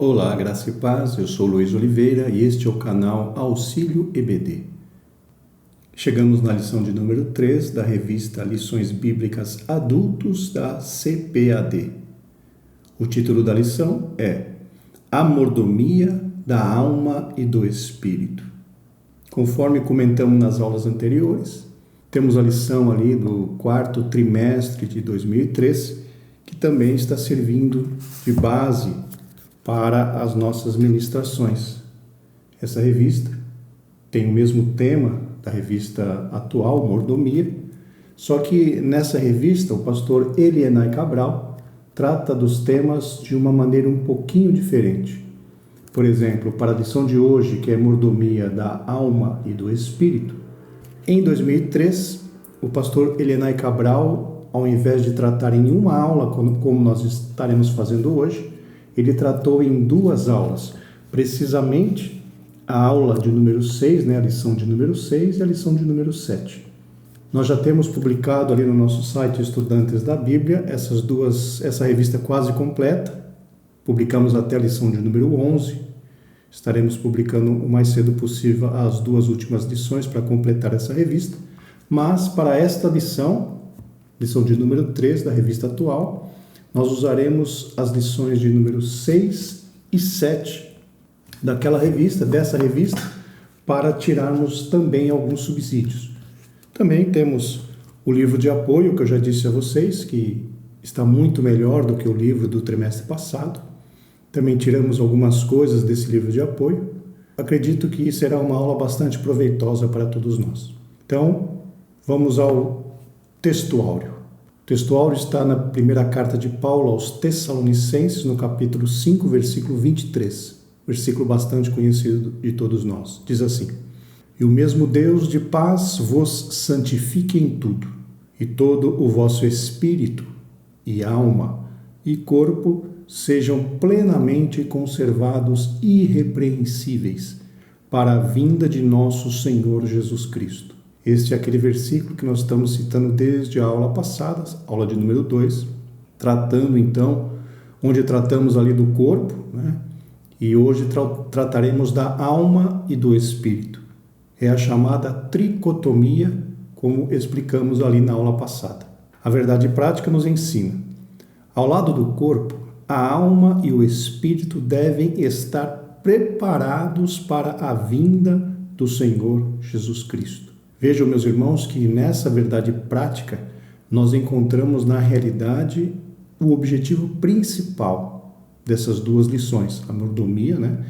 Olá, graça e paz, eu sou Luiz Oliveira e este é o canal Auxílio EBD. Chegamos na lição de número 3 da revista Lições Bíblicas Adultos da CPAD. O título da lição é A Mordomia da Alma e do Espírito. Conforme comentamos nas aulas anteriores, temos a lição ali do quarto trimestre de 2003, que também está servindo de base para as nossas ministrações. Essa revista tem o mesmo tema da revista atual, Mordomia, só que nessa revista o pastor Elienay Cabral trata dos temas de uma maneira um pouquinho diferente. Por exemplo, para a lição de hoje, que é Mordomia da Alma e do Espírito, em 2003, o pastor Elienay Cabral, ao invés de tratar em uma aula, como nós estaremos fazendo hoje, ele tratou em duas aulas, precisamente a aula de número 6, a lição de número 6 e a lição de número 7. Nós já temos publicado ali no nosso site Estudantes da Bíblia essa revista quase completa. Publicamos até a lição de número 11. Estaremos publicando o mais cedo possível as duas últimas lições para completar essa revista. Mas para esta lição de número 3 da revista atual, nós usaremos as lições de número 6 e 7 dessa revista, para tirarmos também alguns subsídios. Também temos o livro de apoio, que eu já disse a vocês, que está muito melhor do que o livro do trimestre passado. Também tiramos algumas coisas desse livro de apoio. Acredito que será uma aula bastante proveitosa para todos nós. Então, vamos ao texto áureo. O texto áureo está na primeira carta de Paulo aos Tessalonicenses, no capítulo 5, versículo 23. Versículo bastante conhecido de todos nós. Diz assim: E o mesmo Deus de paz vos santifique em tudo, e todo o vosso espírito, e alma, e corpo sejam plenamente conservados irrepreensíveis para a vinda de nosso Senhor Jesus Cristo. Este é aquele versículo que nós estamos citando desde a aula passada, aula de número 2, onde tratamos ali do corpo, E hoje trataremos da alma e do espírito. É a chamada tricotomia, como explicamos ali na aula passada. A verdade prática nos ensina: ao lado do corpo, a alma e o espírito devem estar preparados para a vinda do Senhor Jesus Cristo. Vejam, meus irmãos, que nessa verdade prática nós encontramos na realidade o objetivo principal dessas duas lições, a mordomia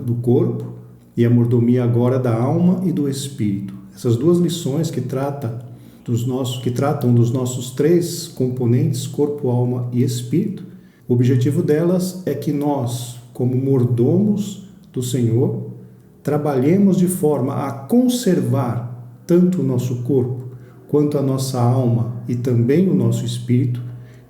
do corpo e a mordomia agora da alma e do espírito. Essas duas lições que tratam dos nossos três componentes, corpo, alma e espírito. O objetivo delas é que nós, como mordomos do Senhor, trabalhemos de forma a conservar tanto o nosso corpo quanto a nossa alma e também o nosso espírito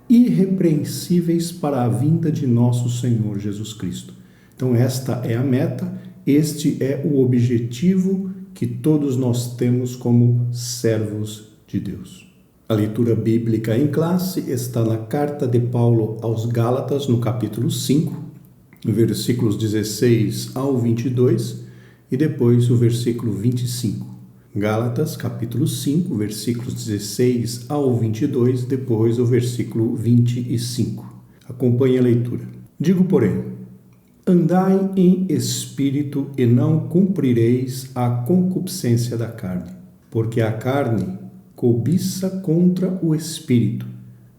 irrepreensíveis para a vinda de nosso Senhor Jesus Cristo. Então esta é a meta, este é o objetivo que todos nós temos como servos de Deus. A leitura bíblica em classe está na carta de Paulo aos Gálatas, no capítulo 5, versículos 16 ao 22 e depois o versículo 25. Gálatas, capítulo 5, versículos 16 ao 22, depois o versículo 25. Acompanhe a leitura. Digo, porém, andai em espírito e não cumprireis a concupiscência da carne, porque a carne cobiça contra o espírito,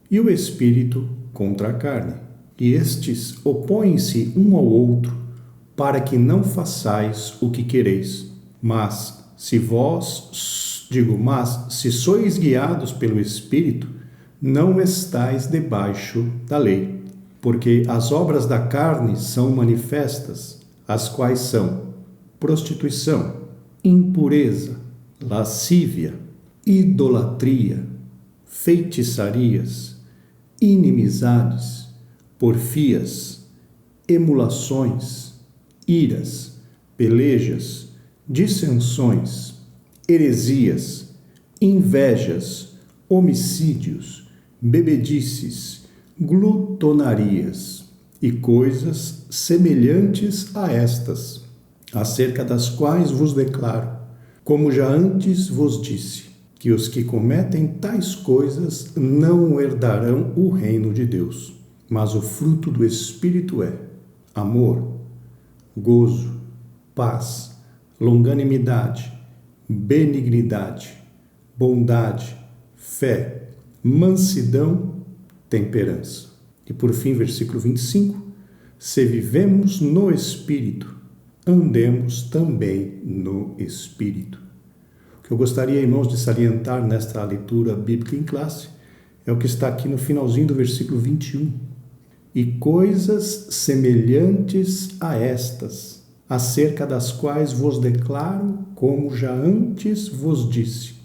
e o espírito contra a carne. E estes opõem-se um ao outro, para que não façais o que quereis. Mas se sois guiados pelo Espírito, não estais debaixo da lei. Porque as obras da carne são manifestas, as quais são prostituição, impureza, lascívia, idolatria, feitiçarias, inimizades, porfias, emulações, iras, pelejas, dissensões, heresias, invejas, homicídios, bebedices, glutonarias, e coisas semelhantes a estas, acerca das quais vos declaro, como já antes vos disse, que os que cometem tais coisas não herdarão o reino de Deus. Mas o fruto do Espírito é amor, gozo, paz, longanimidade, benignidade, bondade, fé, mansidão, temperança. E por fim, versículo 25, se vivemos no Espírito, andemos também no Espírito. O que eu gostaria, irmãos, de salientar nesta leitura bíblica em classe é o que está aqui no finalzinho do versículo 21. E coisas semelhantes a estas, acerca das quais vos declaro, como já antes vos disse,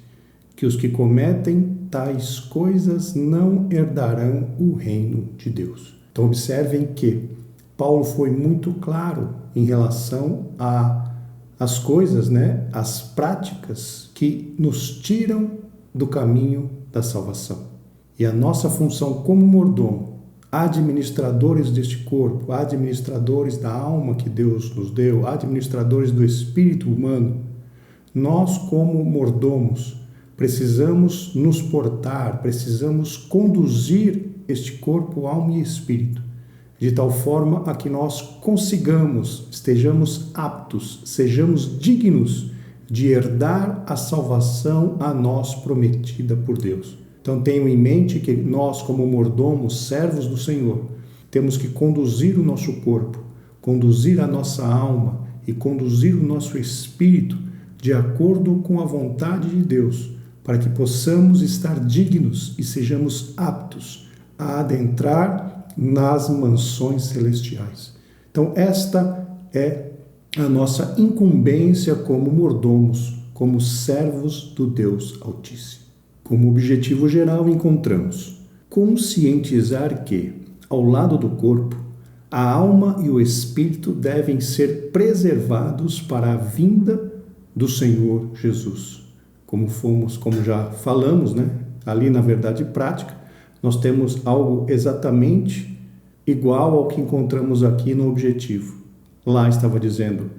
que os que cometem tais coisas não herdarão o reino de Deus. Então observem que Paulo foi muito claro em relação às coisas, as práticas que nos tiram do caminho da salvação. E a nossa função como mordomo, administradores deste corpo, administradores da alma que Deus nos deu, administradores do espírito humano, nós como mordomos precisamos nos portar, precisamos conduzir este corpo, alma e espírito, de tal forma a que nós consigamos, estejamos aptos, sejamos dignos de herdar a salvação a nós prometida por Deus. Então tenham em mente que nós, como mordomos, servos do Senhor, temos que conduzir o nosso corpo, conduzir a nossa alma e conduzir o nosso espírito de acordo com a vontade de Deus, para que possamos estar dignos e sejamos aptos a adentrar nas mansões celestiais. Então esta é a nossa incumbência como mordomos, como servos do Deus Altíssimo. Como objetivo geral encontramos conscientizar que, ao lado do corpo, a alma e o espírito devem ser preservados para a vinda do Senhor Jesus. Como já falamos, ali na verdade prática, nós temos algo exatamente igual ao que encontramos aqui no objetivo. Lá estava dizendo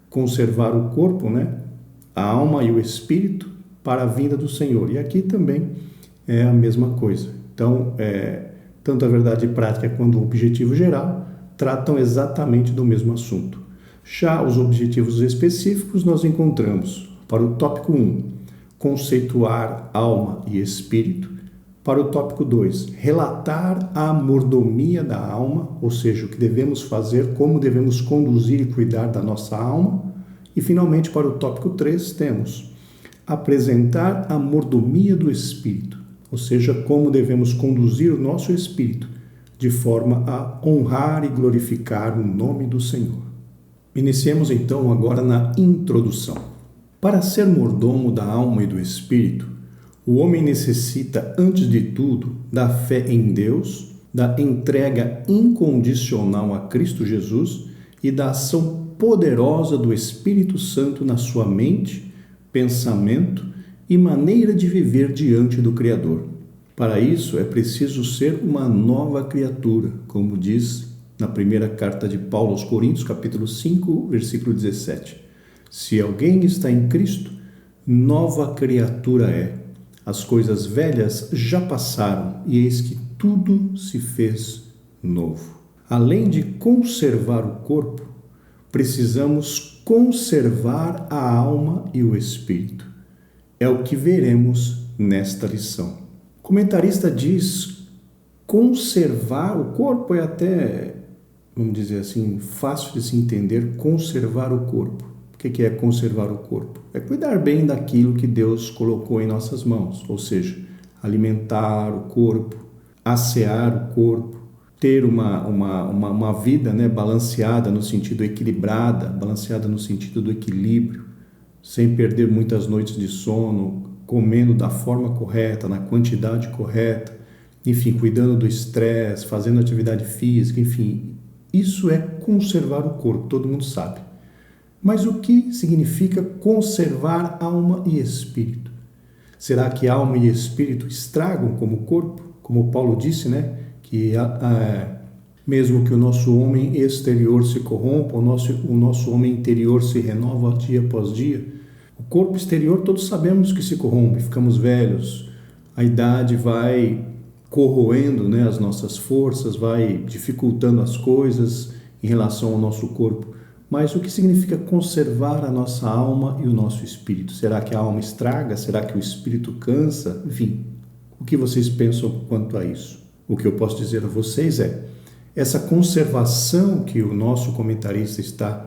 conservar o corpo, a alma e o espírito para a vinda do Senhor. E aqui também é a mesma coisa. Então, tanto a verdade prática quanto o objetivo geral tratam exatamente do mesmo assunto. Já os objetivos específicos nós encontramos para o tópico 1, conceituar alma e espírito. Para o tópico 2, relatar a mordomia da alma, ou seja, o que devemos fazer, como devemos conduzir e cuidar da nossa alma. E finalmente, para o tópico 3, temos apresentar a mordomia do espírito, ou seja, como devemos conduzir o nosso espírito de forma a honrar e glorificar o nome do Senhor. Iniciemos então agora na introdução. Para ser mordomo da alma e do espírito, o homem necessita, antes de tudo, da fé em Deus, da entrega incondicional a Cristo Jesus e da ação poderosa do Espírito Santo na sua mente, pensamento e maneira de viver diante do Criador. Para isso é preciso ser uma nova criatura, como diz na primeira carta de Paulo aos Coríntios, capítulo 5, versículo 17. Se alguém está em Cristo, nova criatura é. As coisas velhas já passaram e eis que tudo se fez novo. Além de conservar o corpo, precisamos conservar a alma e o espírito. É o que veremos nesta lição. O comentarista diz: conservar o corpo é até, vamos dizer assim, fácil de se entender, conservar o corpo. O que é conservar o corpo? É cuidar bem daquilo que Deus colocou em nossas mãos, ou seja, alimentar o corpo, assear o corpo, ter uma vida balanceada no sentido equilibrada, balanceada no sentido do equilíbrio, sem perder muitas noites de sono, comendo da forma correta, na quantidade correta, enfim, cuidando do estresse, fazendo atividade física, enfim. Isso é conservar o corpo, todo mundo sabe. Mas o que significa conservar alma e espírito? Será que alma e espírito estragam como corpo? Como Paulo disse, que Mesmo que o nosso homem exterior se corrompa, o nosso homem interior se renova dia após dia. O corpo exterior todos sabemos que se corrompe, ficamos velhos, a idade vai corroendo, as nossas forças, vai dificultando as coisas em relação ao nosso corpo. Mas o que significa conservar a nossa alma e o nosso espírito? Será que a alma estraga? Será que o espírito cansa? Enfim, o que vocês pensam quanto a isso? O que eu posso dizer a vocês é, essa conservação que o nosso comentarista está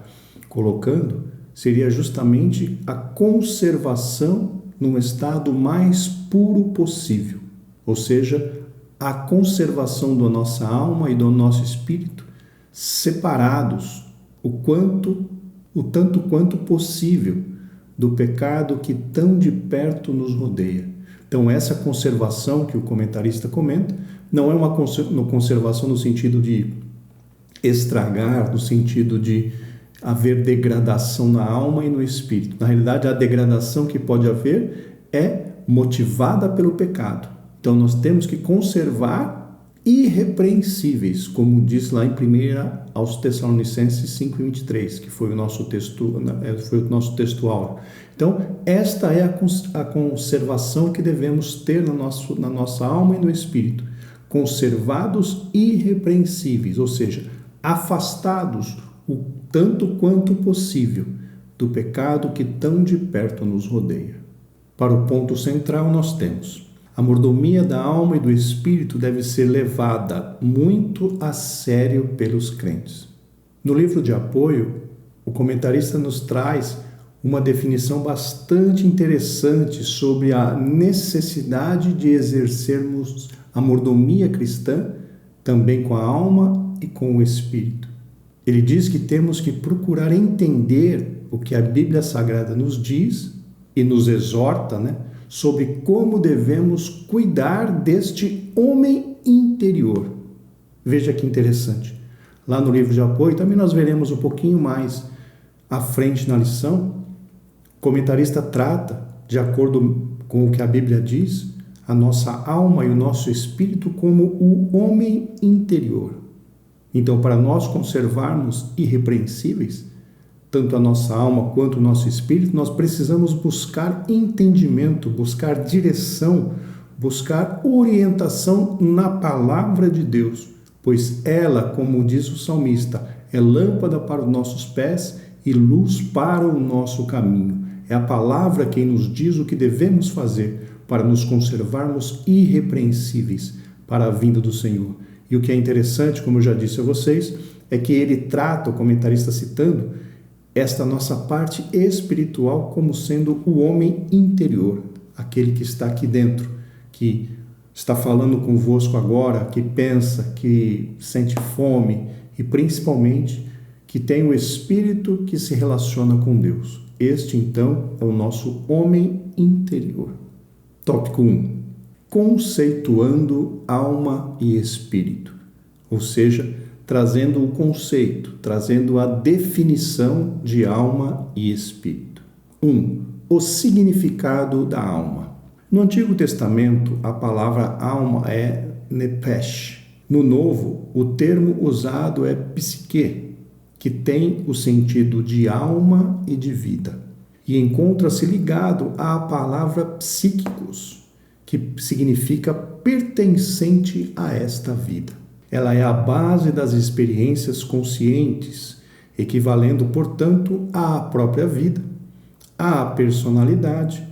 colocando seria justamente a conservação num estado mais puro possível, ou seja, a conservação da nossa alma e do nosso espírito separados o tanto quanto possível do pecado que tão de perto nos rodeia. Então, essa conservação que o comentarista comenta não é uma conservação no sentido de estragar, no sentido de haver degradação na alma e no espírito. Na realidade, a degradação que pode haver é motivada pelo pecado. Então, nós temos que conservar irrepreensíveis, como diz lá em 1 aos Tessalonicenses 5:23, que foi o nosso texto áureo. Então, esta é a conservação que devemos ter na nossa alma e no espírito. Conservados irrepreensíveis, ou seja, afastados o tanto quanto possível do pecado que tão de perto nos rodeia. Para o ponto central, nós temos: a mordomia da alma e do espírito deve ser levada muito a sério pelos crentes. No livro de apoio, o comentarista nos traz uma definição bastante interessante sobre a necessidade de exercermos a mordomia cristã também com a alma e com o espírito. Ele diz que temos que procurar entender o que a Bíblia Sagrada nos diz e nos exorta, sobre como devemos cuidar deste homem interior. Veja que interessante. Lá no livro de apoio, também nós veremos um pouquinho mais à frente na lição, o comentarista trata, de acordo com o que a Bíblia diz, a nossa alma e o nosso espírito como o homem interior. Então, para nós conservarmos irrepreensíveis, tanto a nossa alma quanto o nosso espírito, nós precisamos buscar entendimento, buscar direção, buscar orientação na palavra de Deus, pois ela, como diz o salmista, é lâmpada para os nossos pés e luz para o nosso caminho. É a palavra quem nos diz o que devemos fazer para nos conservarmos irrepreensíveis para a vinda do Senhor. E o que é interessante, como eu já disse a vocês, é que ele trata, o comentarista citando, esta nossa parte espiritual como sendo o homem interior, aquele que está aqui dentro, que está falando convosco agora, que pensa, que sente fome e principalmente que tem o espírito que se relaciona com Deus. Este, então, é o nosso homem interior. Tópico 1. Conceituando alma e espírito, ou seja, trazendo o conceito, trazendo a definição de alma e espírito. 1. O significado da alma. No Antigo Testamento, a palavra alma é nephesh. No Novo, o termo usado é psique, que tem o sentido de alma e de vida, e encontra-se ligado à palavra psíquicos, que significa pertencente a esta vida. Ela é a base das experiências conscientes, equivalendo, portanto, à própria vida, à personalidade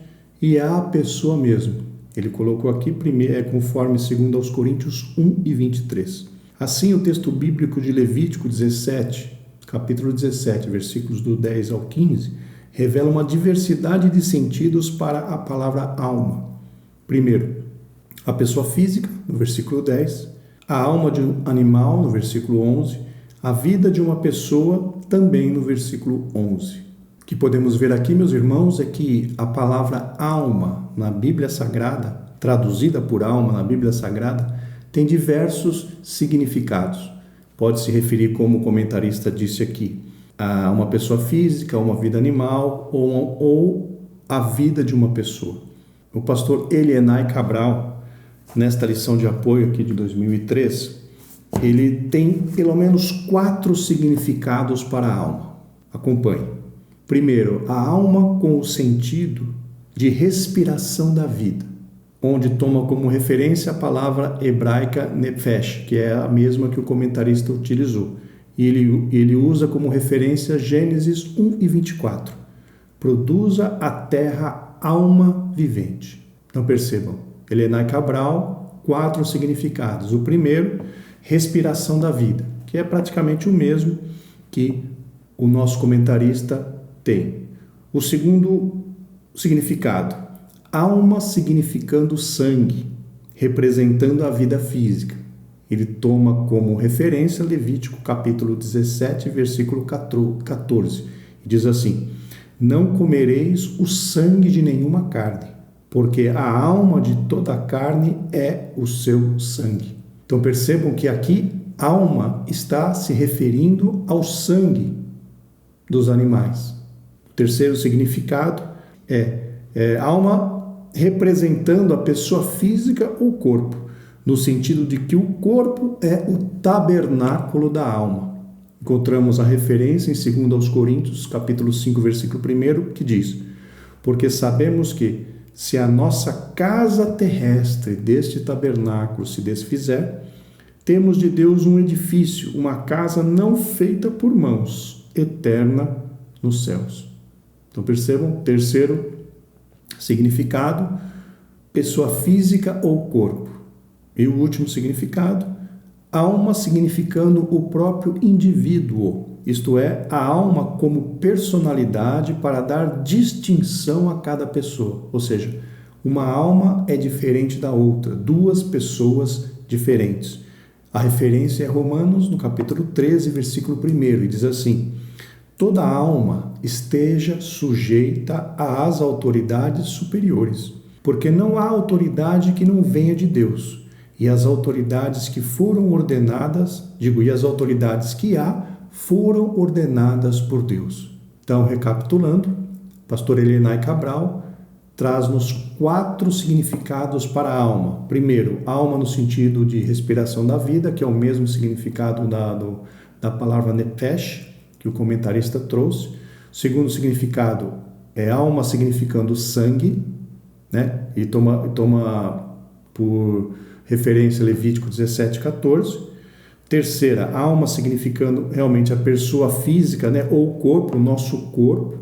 e à pessoa mesmo. Ele colocou aqui conforme 2 Coríntios 1:23. Assim, o texto bíblico de Levítico 17, capítulo 17, versículos do 10 ao 15, revela uma diversidade de sentidos para a palavra alma. Primeiro, a pessoa física, no versículo 10, a alma de um animal, no versículo 11, a vida de uma pessoa, também no versículo 11. O que podemos ver aqui, meus irmãos, é que a palavra alma na Bíblia Sagrada, traduzida por alma na Bíblia Sagrada, tem diversos significados. Pode se referir, como o comentarista disse aqui, a uma pessoa física, a uma vida animal ou a vida de uma pessoa. O pastor Elienay Cabral, nesta lição de apoio aqui de 2003, ele tem pelo menos 4 significados para a alma. Acompanhe. Primeiro, a alma com o sentido de respiração da vida, onde toma como referência a palavra hebraica nefesh, que é a mesma que o comentarista utilizou. E ele usa como referência Gênesis 1:24. Produza a terra alma vivente. Então percebam, Helenay Cabral, 4 significados. O primeiro, respiração da vida, que é praticamente o mesmo que o nosso comentarista tem. O segundo significado, alma significando sangue, representando a vida física. Ele toma como referência Levítico capítulo 17, versículo 14. E diz assim: não comereis o sangue de nenhuma carne, porque a alma de toda a carne é o seu sangue. Então percebam que aqui alma está se referindo ao sangue dos animais. O terceiro significado é alma representando a pessoa física ou corpo, no sentido de que o corpo é o tabernáculo da alma. Encontramos a referência em 2 Coríntios, capítulo 5, versículo 1, que diz: porque sabemos que, se a nossa casa terrestre deste tabernáculo se desfizer, temos de Deus um edifício, uma casa não feita por mãos, eterna nos céus. Então percebam, terceiro significado, pessoa física ou corpo. E o último significado, alma significando o próprio indivíduo, isto é, a alma como personalidade para dar distinção a cada pessoa. Ou seja, uma alma é diferente da outra, 2 pessoas diferentes. A referência é Romanos, no capítulo 13, versículo 1, e diz assim: toda alma esteja sujeita às autoridades superiores, porque não há autoridade que não venha de Deus. E as autoridades que foram ordenadas, e as autoridades que há, foram ordenadas por Deus. Então, recapitulando, pastor Helenay Cabral traz-nos 4 significados para a alma. Primeiro, alma no sentido de respiração da vida, que é o mesmo significado da palavra nefesh, que o comentarista trouxe. Segundo significado é alma significando sangue, né? E toma por referência Levítico 17, 14. Terceira, alma significando realmente a pessoa física, né? Ou o corpo, o nosso corpo,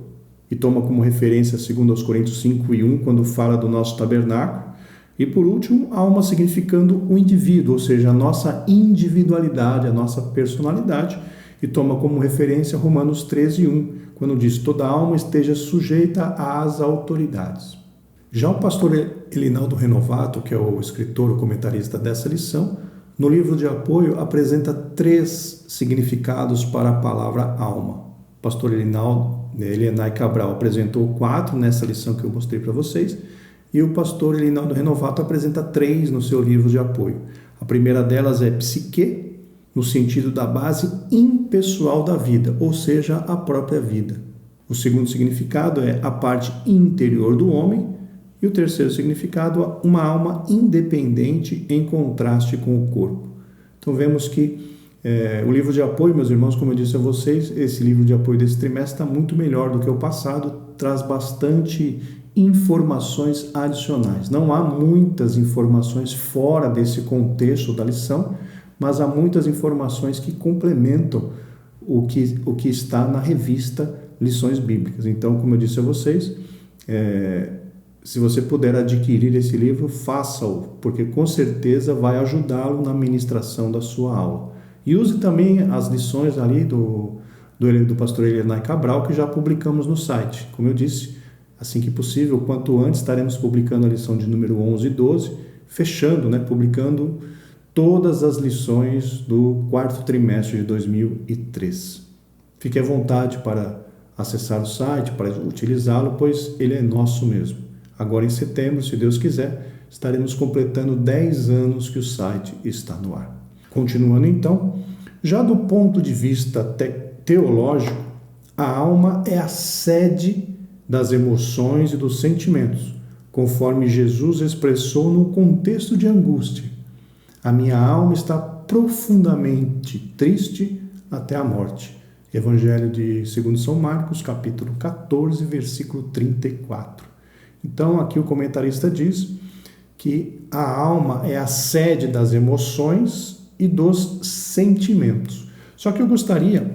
e toma como referência 2 Coríntios 5:1, quando fala do nosso tabernáculo. E por último, alma significando o indivíduo, ou seja, a nossa individualidade, a nossa personalidade, e toma como referência Romanos 13:1, quando diz: toda alma esteja sujeita às autoridades. Já o pastor Elinaldo Renovato, que é o escritor, o comentarista dessa lição, no livro de apoio apresenta 3 significados para a palavra alma. O pastor Helenay Cabral apresentou 4 nessa lição que eu mostrei para vocês, e o pastor Elinaldo Renovato apresenta 3 no seu livro de apoio. A primeira delas é psique, no sentido da base impessoal da vida, ou seja, a própria vida. O segundo significado é a parte interior do homem. E o terceiro significado, uma alma independente em contraste com o corpo. Então vemos que o livro de apoio, meus irmãos, como eu disse a vocês, esse livro de apoio desse trimestre está muito melhor do que o passado, traz bastante informações adicionais. Não há muitas informações fora desse contexto da lição, mas há muitas informações que complementam o que está na revista Lições Bíblicas. Então, como eu disse a vocês, se você puder adquirir esse livro, faça-o, porque com certeza vai ajudá-lo na ministração da sua aula. E use também as lições ali do pastor Helenay Cabral, que já publicamos no site. Como eu disse, assim que possível, quanto antes, estaremos publicando a lição de número 11 e 12, fechando, publicando todas as lições do 4º trimestre de 2003. Fique à vontade para acessar o site, para utilizá-lo, pois ele é nosso mesmo. Agora em setembro, se Deus quiser, estaremos completando 10 anos que o site está no ar. Continuando então, já do ponto de vista teológico, a alma é a sede das emoções e dos sentimentos, conforme Jesus expressou no contexto de angústia. A minha alma está profundamente triste até a morte. Evangelho de segundo São Marcos, capítulo 14, versículo 34. Então, aqui o comentarista diz que a alma é a sede das emoções e dos sentimentos. Só que eu gostaria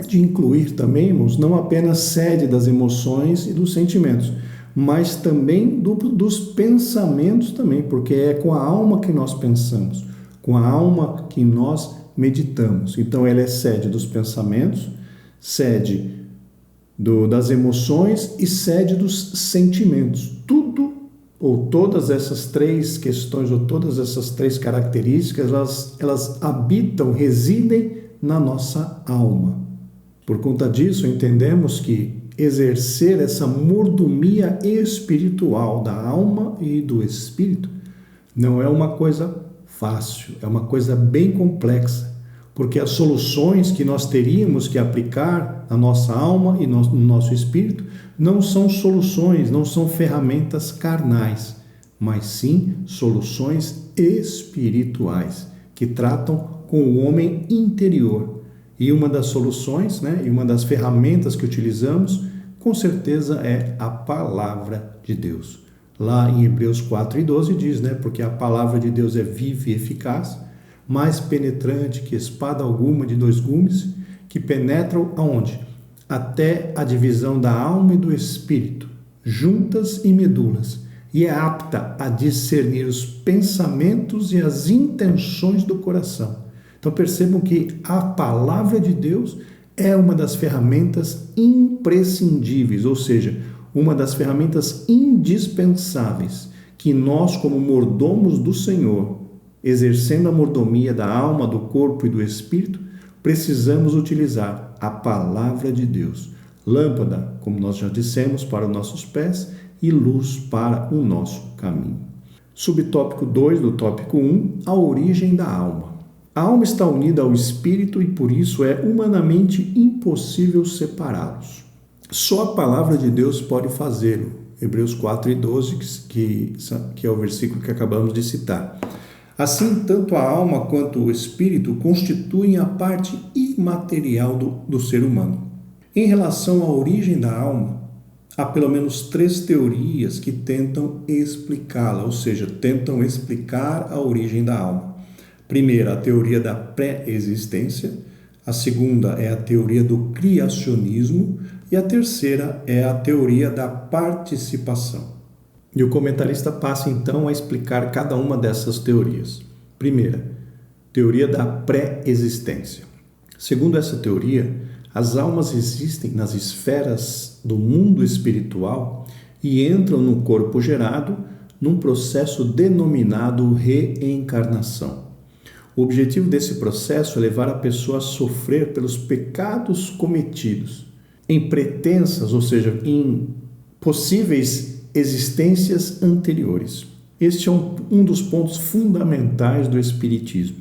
de incluir também, irmãos, não apenas sede das emoções e dos sentimentos, mas também dos pensamentos também, porque é com a alma que nós pensamos, com a alma que nós meditamos. Então, ela é sede dos pensamentos, sede das emoções e sede dos sentimentos. Tudo, ou todas essas três questões, ou todas essas três características, elas habitam, residem na nossa alma. Por conta disso, entendemos que exercer essa mordomia espiritual da alma e do espírito não é uma coisa fácil, é uma coisa bem complexa, porque as soluções que nós teríamos que aplicar na nossa alma e no nosso espírito não são soluções, não são ferramentas carnais, mas sim soluções espirituais que tratam com o homem interior. E uma das soluções, e uma das ferramentas que utilizamos, com certeza é a palavra de Deus. Lá em Hebreus 4:12 diz, porque a palavra de Deus é viva e eficaz, mais penetrante que espada alguma de 2 gumes, que penetram aonde? Até a divisão da alma e do espírito, juntas e medulas, e é apta a discernir os pensamentos e as intenções do coração. Então percebam que a palavra de Deus é uma das ferramentas imprescindíveis, ou seja, uma das ferramentas indispensáveis que nós, como mordomos do Senhor, exercendo a mordomia da alma, do corpo e do espírito, precisamos utilizar a palavra de Deus. Lâmpada, como nós já dissemos, para os nossos pés e luz para o nosso caminho. Subtópico 2 do tópico 1, a origem da alma. A alma está unida ao espírito e por isso é humanamente impossível separá-los. Só a palavra de Deus pode fazê-lo. Hebreus 4:12, que é o versículo que acabamos de citar. Assim, tanto a alma quanto o espírito constituem a parte imaterial do ser humano. Em relação à origem da alma, há pelo menos 3 teorias que tentam explicá-la, ou seja, tentam explicar a origem da alma. Primeira, a teoria da pré-existência. A segunda é a teoria do criacionismo. E a terceira é a teoria da participação. E o comentarista passa então a explicar cada uma dessas teorias. Primeira, teoria da pré-existência. Segundo essa teoria, as almas existem nas esferas do mundo espiritual e entram no corpo gerado num processo denominado reencarnação. O objetivo desse processo é levar a pessoa a sofrer pelos pecados cometidos em pretensas, ou seja, em possíveis existências anteriores. Este é um dos pontos fundamentais do Espiritismo.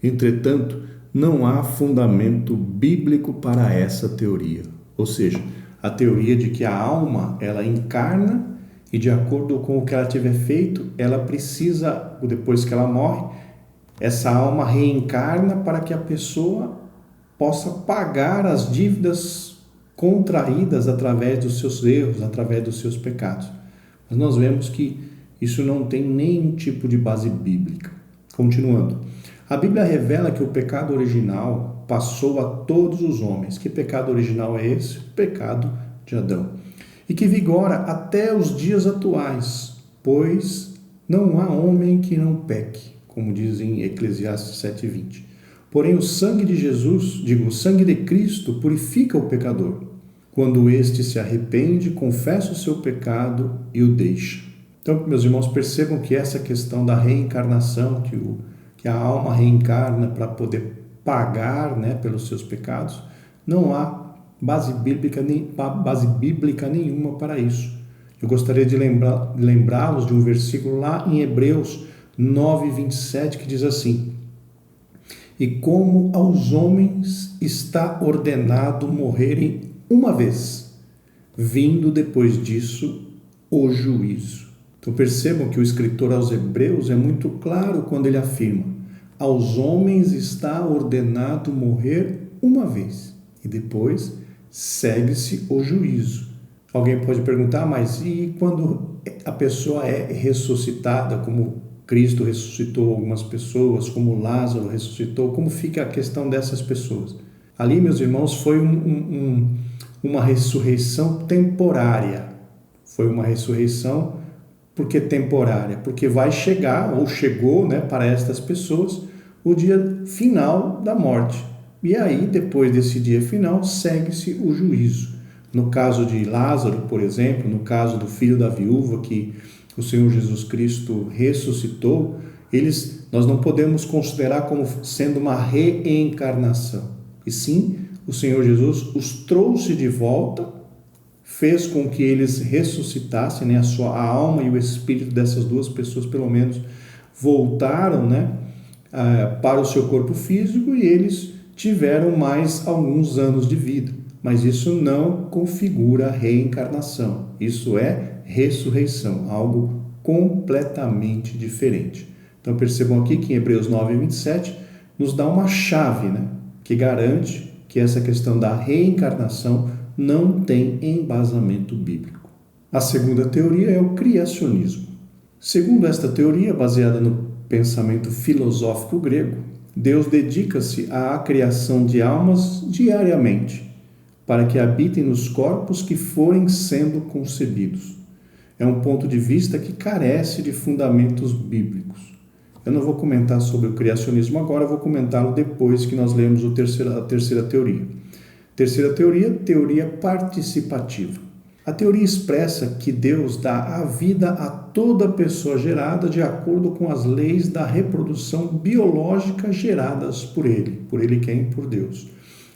Entretanto, não há fundamento bíblico para essa teoria, ou seja, a teoria de que a alma ela encarna e de acordo com o que ela tiver feito, ela precisa, depois que ela morre, essa alma reencarna para que a pessoa possa pagar as dívidas contraídas através dos seus erros, através dos seus pecados. Mas nós vemos que isso não tem nenhum tipo de base bíblica. Continuando, a Bíblia revela que o pecado original passou a todos os homens. Que pecado original é esse? O pecado de Adão. E que vigora até os dias atuais, pois não há homem que não peque, como diz em Eclesiastes 7:20. Porém, o sangue de Jesus, o sangue de Cristo, purifica o pecador, quando este se arrepende, confessa o seu pecado e o deixa. Então, meus irmãos, percebam que essa questão da reencarnação, que a alma reencarna para poder pagar, pelos seus pecados, não há base bíblica nenhuma para isso. Eu gostaria de lembrá-los de um versículo lá em Hebreus 9:27, que diz assim: E como aos homens está ordenado morrerem uma vez, vindo depois disso o juízo. Então percebam que o escritor aos Hebreus é muito claro quando ele afirma: aos homens está ordenado morrer uma vez, e depois segue-se o juízo. Alguém pode perguntar, mas e quando a pessoa é ressuscitada, como Cristo ressuscitou algumas pessoas, como Lázaro ressuscitou, como fica a questão dessas pessoas? Ali, meus irmãos, foi uma ressurreição temporária. Foi uma ressurreição, por que temporária? Porque vai chegar, ou chegou, para estas pessoas, o dia final da morte. E aí, depois desse dia final, segue-se o juízo. No caso de Lázaro, por exemplo, no caso do filho da viúva que o Senhor Jesus Cristo ressuscitou, nós não podemos considerar como sendo uma reencarnação. E sim, o Senhor Jesus os trouxe de volta, fez com que eles ressuscitassem, a alma e o espírito dessas duas pessoas, pelo menos, voltaram, para o seu corpo físico, e eles tiveram mais alguns anos de vida. Mas isso não configura reencarnação. Isso é ressurreição, algo completamente diferente. Então percebam aqui que em Hebreus 9:27 nos dá uma chave, que garante que essa questão da reencarnação não tem embasamento bíblico. A segunda teoria é o criacionismo. Segundo esta teoria, baseada no pensamento filosófico grego, Deus dedica-se à criação de almas diariamente, para que habitem nos corpos que forem sendo concebidos. É um ponto de vista que carece de fundamentos bíblicos. Eu não vou comentar sobre o criacionismo agora, eu vou comentá-lo depois que nós lemos a terceira teoria. Terceira teoria, teoria participativa. A teoria expressa que Deus dá a vida a toda pessoa gerada de acordo com as leis da reprodução biológica geradas por Ele quem? Por Deus.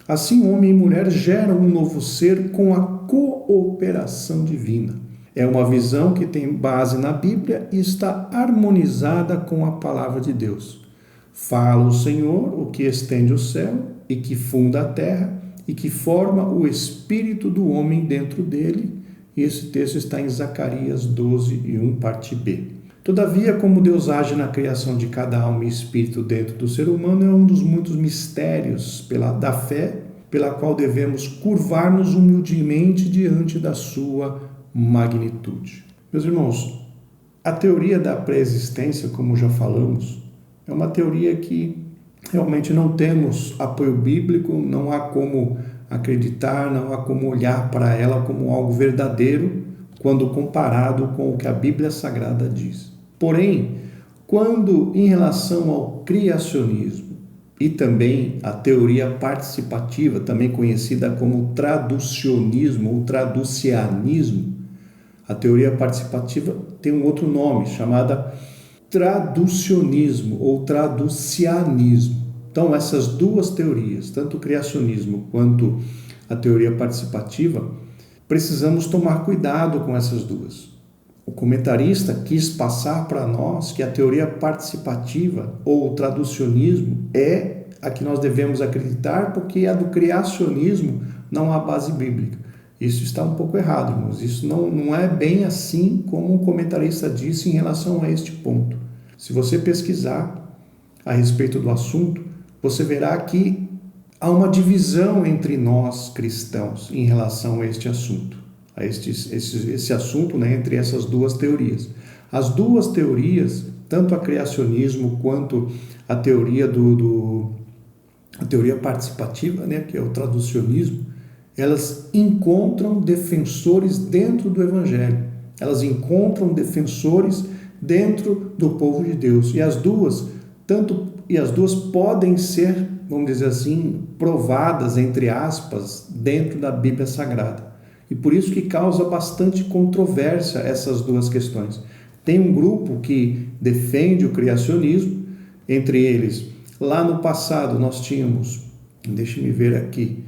Assim, homem e mulher geram um novo ser com a cooperação divina. É uma visão que tem base na Bíblia e está harmonizada com a palavra de Deus. Fala o Senhor, o que estende o céu e que funda a terra e que forma o espírito do homem dentro dele. E esse texto está em Zacarias 12:1, parte B. Todavia, como Deus age na criação de cada alma e espírito dentro do ser humano, é um dos muitos mistérios da fé, pela qual devemos curvar-nos humildemente diante da sua magnitude. Meus irmãos, a teoria da pré-existência, como já falamos, é uma teoria que realmente não temos apoio bíblico, não há como acreditar, não há como olhar para ela como algo verdadeiro quando comparado com o que a Bíblia Sagrada diz. Porém, quando em relação ao criacionismo e também a teoria participativa, também conhecida como traducionismo ou traducianismo, a teoria participativa tem um outro nome, chamada traducionismo ou traducianismo. Então, essas duas teorias, tanto o criacionismo quanto a teoria participativa, precisamos tomar cuidado com essas duas. O comentarista quis passar para nós que a teoria participativa ou o traducionismo é a que nós devemos acreditar, porque a do criacionismo não há base bíblica. Isso está um pouco errado, irmãos. Isso não é bem assim como o comentarista disse em relação a este ponto. Se você pesquisar a respeito do assunto, você verá que há uma divisão entre nós cristãos em relação a este assunto, esse assunto, entre essas duas teorias. As duas teorias, tanto a criacionismo quanto a teoria a teoria participativa, que é o traducionismo, elas encontram defensores dentro do Evangelho. Elas encontram defensores dentro do povo de Deus. E as duas podem ser, vamos dizer assim, provadas, entre aspas, dentro da Bíblia Sagrada. E por isso que causa bastante controvérsia essas duas questões. Tem um grupo que defende o criacionismo, entre eles, lá no passado nós tínhamos, deixe-me ver aqui,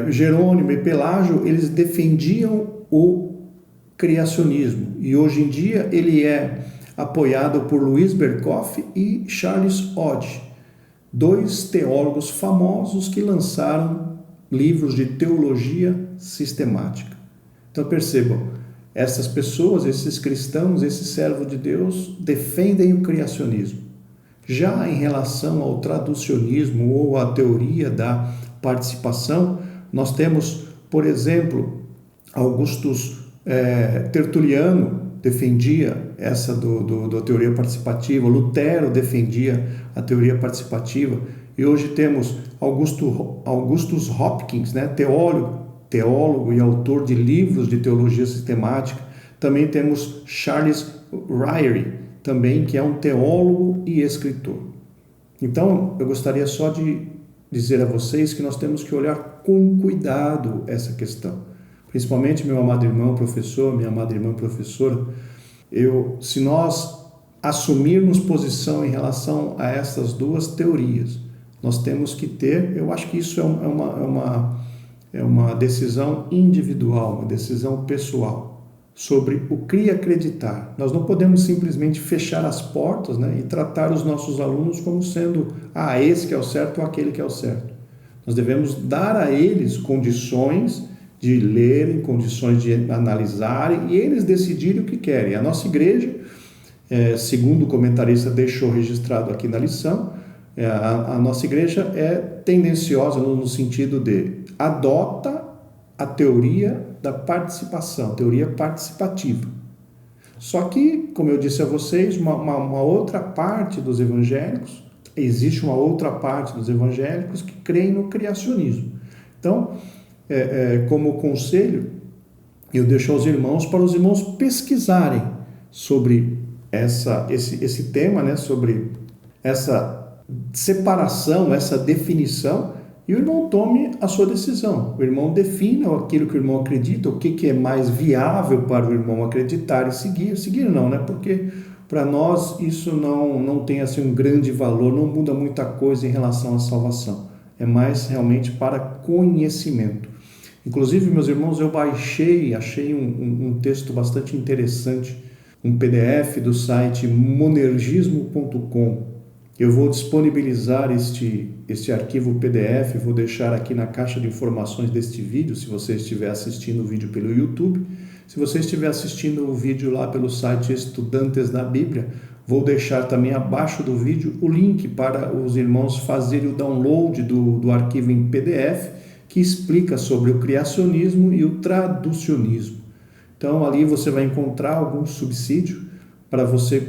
Jerônimo e Pelágio, eles defendiam o criacionismo. E hoje em dia ele é apoiado por Louis Berkhof e Charles Hodge, dois teólogos famosos que lançaram livros de teologia sistemática. Então percebam, Essas pessoas, esses cristãos, esses servos de Deus, defendem o criacionismo. Já em relação ao traducionismo ou à teoria da participação, nós temos, por exemplo, Augustus Tertuliano defendia essa da teoria participativa, Lutero defendia a teoria participativa, e hoje temos Augustus Hopkins, né, teólogo e autor de livros de teologia sistemática. Também temos Charles Ryrie, também, que é um teólogo e escritor. Então, eu gostaria só de dizer a vocês que nós temos que olhar com cuidado essa questão. Principalmente, meu amado irmão professor, minha amada irmã professora, se nós assumirmos posição em relação a essas duas teorias, nós temos que ter, eu acho que isso é uma decisão individual, uma decisão pessoal, sobre o que acreditar. Nós não podemos simplesmente fechar as portas, né, e tratar os nossos alunos como sendo, esse que é o certo ou aquele que é o certo. Nós devemos dar a eles condições de lerem, condições de analisarem e eles decidirem o que querem. A nossa igreja, segundo o comentarista deixou registrado aqui na lição, a nossa igreja é tendenciosa no sentido de adota a teoria da participação, teoria participativa. Só que, como eu disse a vocês, uma outra parte dos evangélicos, existe uma outra parte dos evangélicos que creem no criacionismo. Então, como conselho, eu deixo aos irmãos para os irmãos pesquisarem sobre esse tema, né, sobre essa separação, essa definição, e o irmão tome a sua decisão. O irmão defina aquilo que o irmão acredita, o que é mais viável para o irmão acreditar e seguir. Seguir não, né? Porque para nós isso não tem assim um grande valor, não muda muita coisa em relação à salvação. É mais realmente para conhecimento. Inclusive, meus irmãos, eu achei um texto bastante interessante, um PDF do site monergismo.com. Eu vou disponibilizar este arquivo PDF, vou deixar aqui na caixa de informações deste vídeo, se você estiver assistindo o vídeo pelo YouTube. Se você estiver assistindo o vídeo lá pelo site Estudantes da Bíblia, vou deixar também abaixo do vídeo o link para os irmãos fazerem o download do arquivo em PDF, que explica sobre o criacionismo e o traducionismo. Então, ali você vai encontrar algum subsídio para você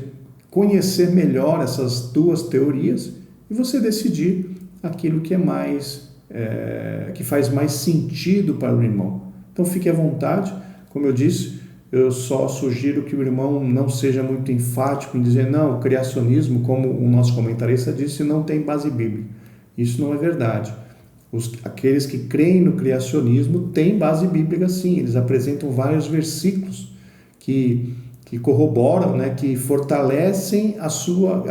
conhecer melhor essas duas teorias e você decidir aquilo que que faz mais sentido para o irmão. Então, fique à vontade. Como eu disse, eu só sugiro que o irmão não seja muito enfático em dizer, não, o criacionismo, como o nosso comentarista disse, não tem base bíblica. Isso não é verdade. Aqueles que creem no criacionismo têm base bíblica, sim. Eles apresentam vários versículos que corroboram, né, que fortalecem a sua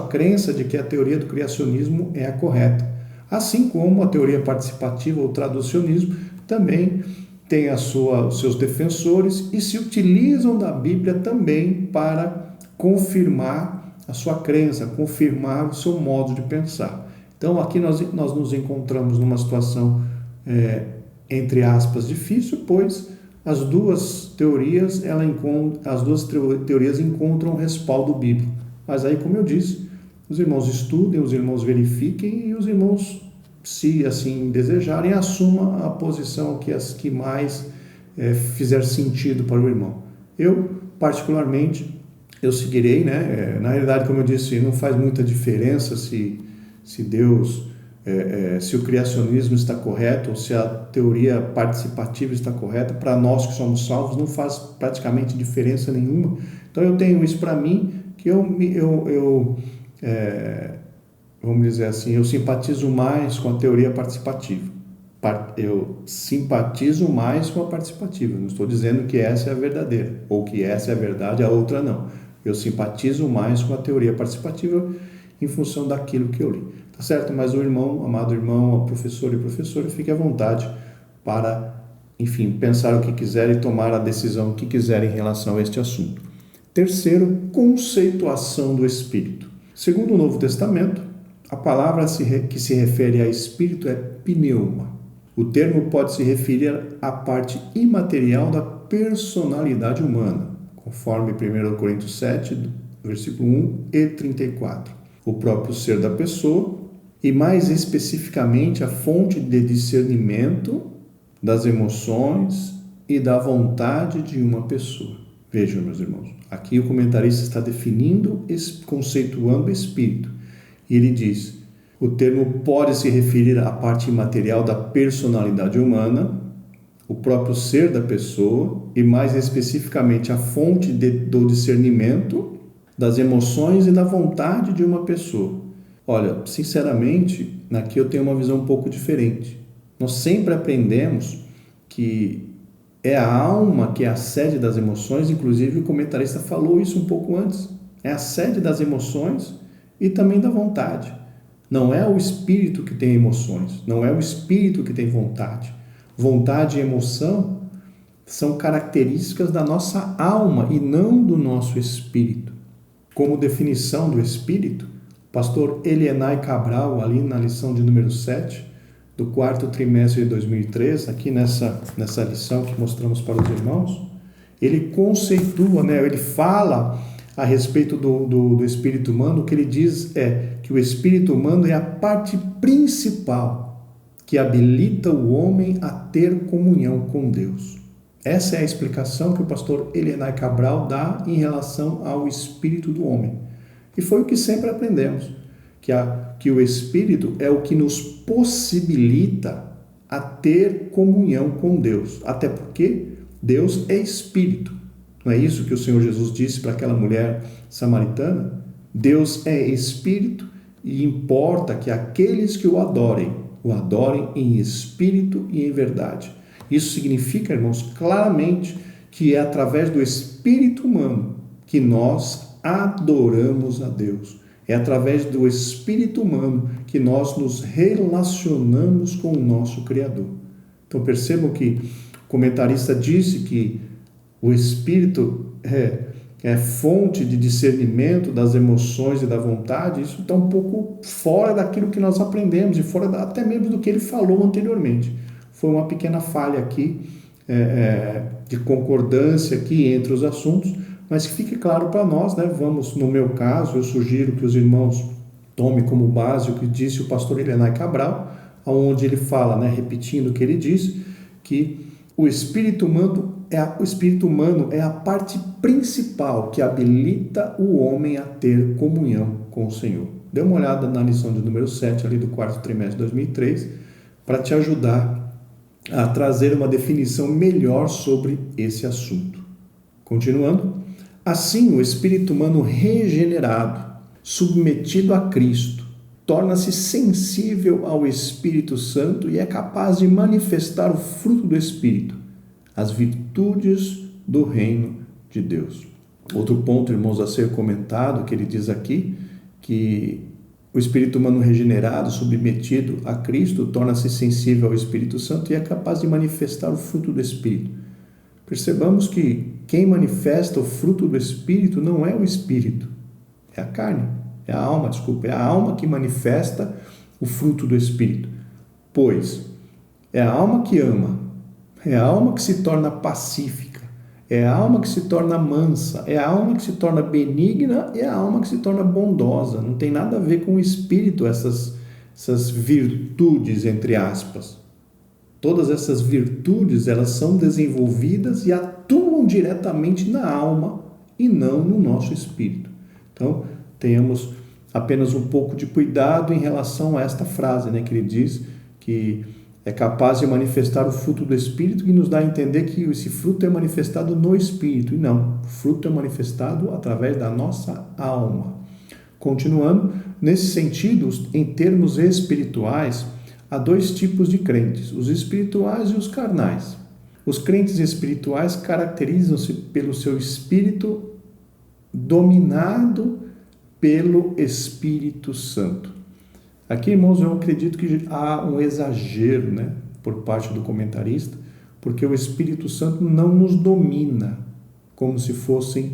crença de que a teoria do criacionismo é a correta. Assim como a teoria participativa ou traducionismo também tem os seus defensores e se utilizam da Bíblia também para confirmar a sua crença, confirmar o seu modo de pensar. Então, aqui nós nos encontramos numa situação, entre aspas, difícil, pois as duas teorias encontram respaldo bíblico. Mas aí, como eu disse, os irmãos estudem, os irmãos verifiquem e os irmãos, se assim desejarem, assumam a posição que mais fizer sentido para o irmão. Eu, particularmente, eu seguirei, né? Na realidade, como eu disse, não faz muita diferença se Deus... se o criacionismo está correto ou se a teoria participativa está correta, para nós que somos salvos não faz praticamente diferença nenhuma. Então eu tenho isso para mim, que vamos dizer assim, eu simpatizo mais com a teoria participativa. Eu simpatizo mais com a participativa. Não estou dizendo que essa é a verdadeira ou que essa é a verdade, a outra não. Eu simpatizo mais com a teoria participativa em função daquilo que eu li. Tá certo? Mas o irmão, amado irmão, professor e professora, fique à vontade para, enfim, pensar o que quiser e tomar a decisão que quiser em relação a este assunto. Terceiro, conceituação do Espírito. Segundo o Novo Testamento, a palavra que se refere a Espírito é pneuma. O termo pode se referir à parte imaterial da personalidade humana, conforme 1 Coríntios 7, versículo 1 e 34. O próprio ser da pessoa e, mais especificamente, a fonte de discernimento das emoções e da vontade de uma pessoa. Vejam, meus irmãos, aqui o comentarista está definindo, conceituando espírito. E ele diz, o termo pode se referir à parte imaterial da personalidade humana, o próprio ser da pessoa e, mais especificamente, a fonte do discernimento das emoções e da vontade de uma pessoa. Olha, sinceramente, aqui eu tenho uma visão um pouco diferente. Nós sempre aprendemos que é a alma que é a sede das emoções, inclusive o comentarista falou isso um pouco antes. É a sede das emoções e também da vontade. Não é o espírito que tem emoções, não é o espírito que tem vontade. Vontade e emoção são características da nossa alma e não do nosso espírito. Como definição do espírito, o pastor Elienay Cabral, ali na lição de número 7, do 4º trimestre de 2003, aqui nessa lição que mostramos para os irmãos, ele conceitua, ele fala a respeito do espírito humano. O que ele diz é que o espírito humano é a parte principal que habilita o homem a ter comunhão com Deus. Essa é a explicação que o pastor Elienay Cabral dá em relação ao espírito do homem. E foi o que sempre aprendemos, que o espírito é o que nos possibilita a ter comunhão com Deus. Até porque Deus é espírito. Não é isso que o Senhor Jesus disse para aquela mulher samaritana? Deus é espírito e importa que aqueles que o adorem em espírito e em verdade. Isso significa, irmãos, claramente que é através do espírito humano que nós adoramos a Deus. É através do espírito humano que nós nos relacionamos com o nosso Criador. Então percebam que o comentarista disse que o espírito é fonte de discernimento das emoções e da vontade. Isso está um pouco fora daquilo que nós aprendemos e fora até mesmo do que ele falou anteriormente. Foi uma pequena falha aqui, de concordância aqui entre os assuntos, mas que fique claro para nós, Vamos, no meu caso, eu sugiro que os irmãos tomem como base o que disse o pastor Elienay Cabral, onde ele fala, repetindo o que ele disse, que o espírito humano é a parte principal que habilita o homem a ter comunhão com o Senhor. Dê uma olhada na lição de número 7, ali do 4º trimestre de 2003, para te ajudar a trazer uma definição melhor sobre esse assunto. Continuando, assim o espírito humano regenerado, submetido a Cristo, torna-se sensível ao Espírito Santo e é capaz de manifestar o fruto do Espírito, as virtudes do reino de Deus. Outro ponto, irmãos, a ser comentado, que ele diz aqui, que o espírito humano regenerado, submetido a Cristo, torna-se sensível ao Espírito Santo e é capaz de manifestar o fruto do Espírito. Percebamos que quem manifesta o fruto do Espírito não é o Espírito, é a carne, é a alma que manifesta o fruto do Espírito. Pois é a alma que ama, é a alma que se torna pacífica, é a alma que se torna mansa, é a alma que se torna benigna e é a alma que se torna bondosa. Não tem nada a ver com o espírito, essas virtudes, entre aspas. Todas essas virtudes, elas são desenvolvidas e atuam diretamente na alma e não no nosso espírito. Então, tenhamos apenas um pouco de cuidado em relação a esta frase, que ele diz que é capaz de manifestar o fruto do Espírito, que nos dá a entender que esse fruto é manifestado no Espírito. E não, o fruto é manifestado através da nossa alma. Continuando, nesse sentido, em termos espirituais, há dois tipos de crentes, os espirituais e os carnais. Os crentes espirituais caracterizam-se pelo seu espírito dominado pelo Espírito Santo. Aqui, irmãos, eu acredito que há um exagero, por parte do comentarista, porque o Espírito Santo não nos domina como se fôssemos,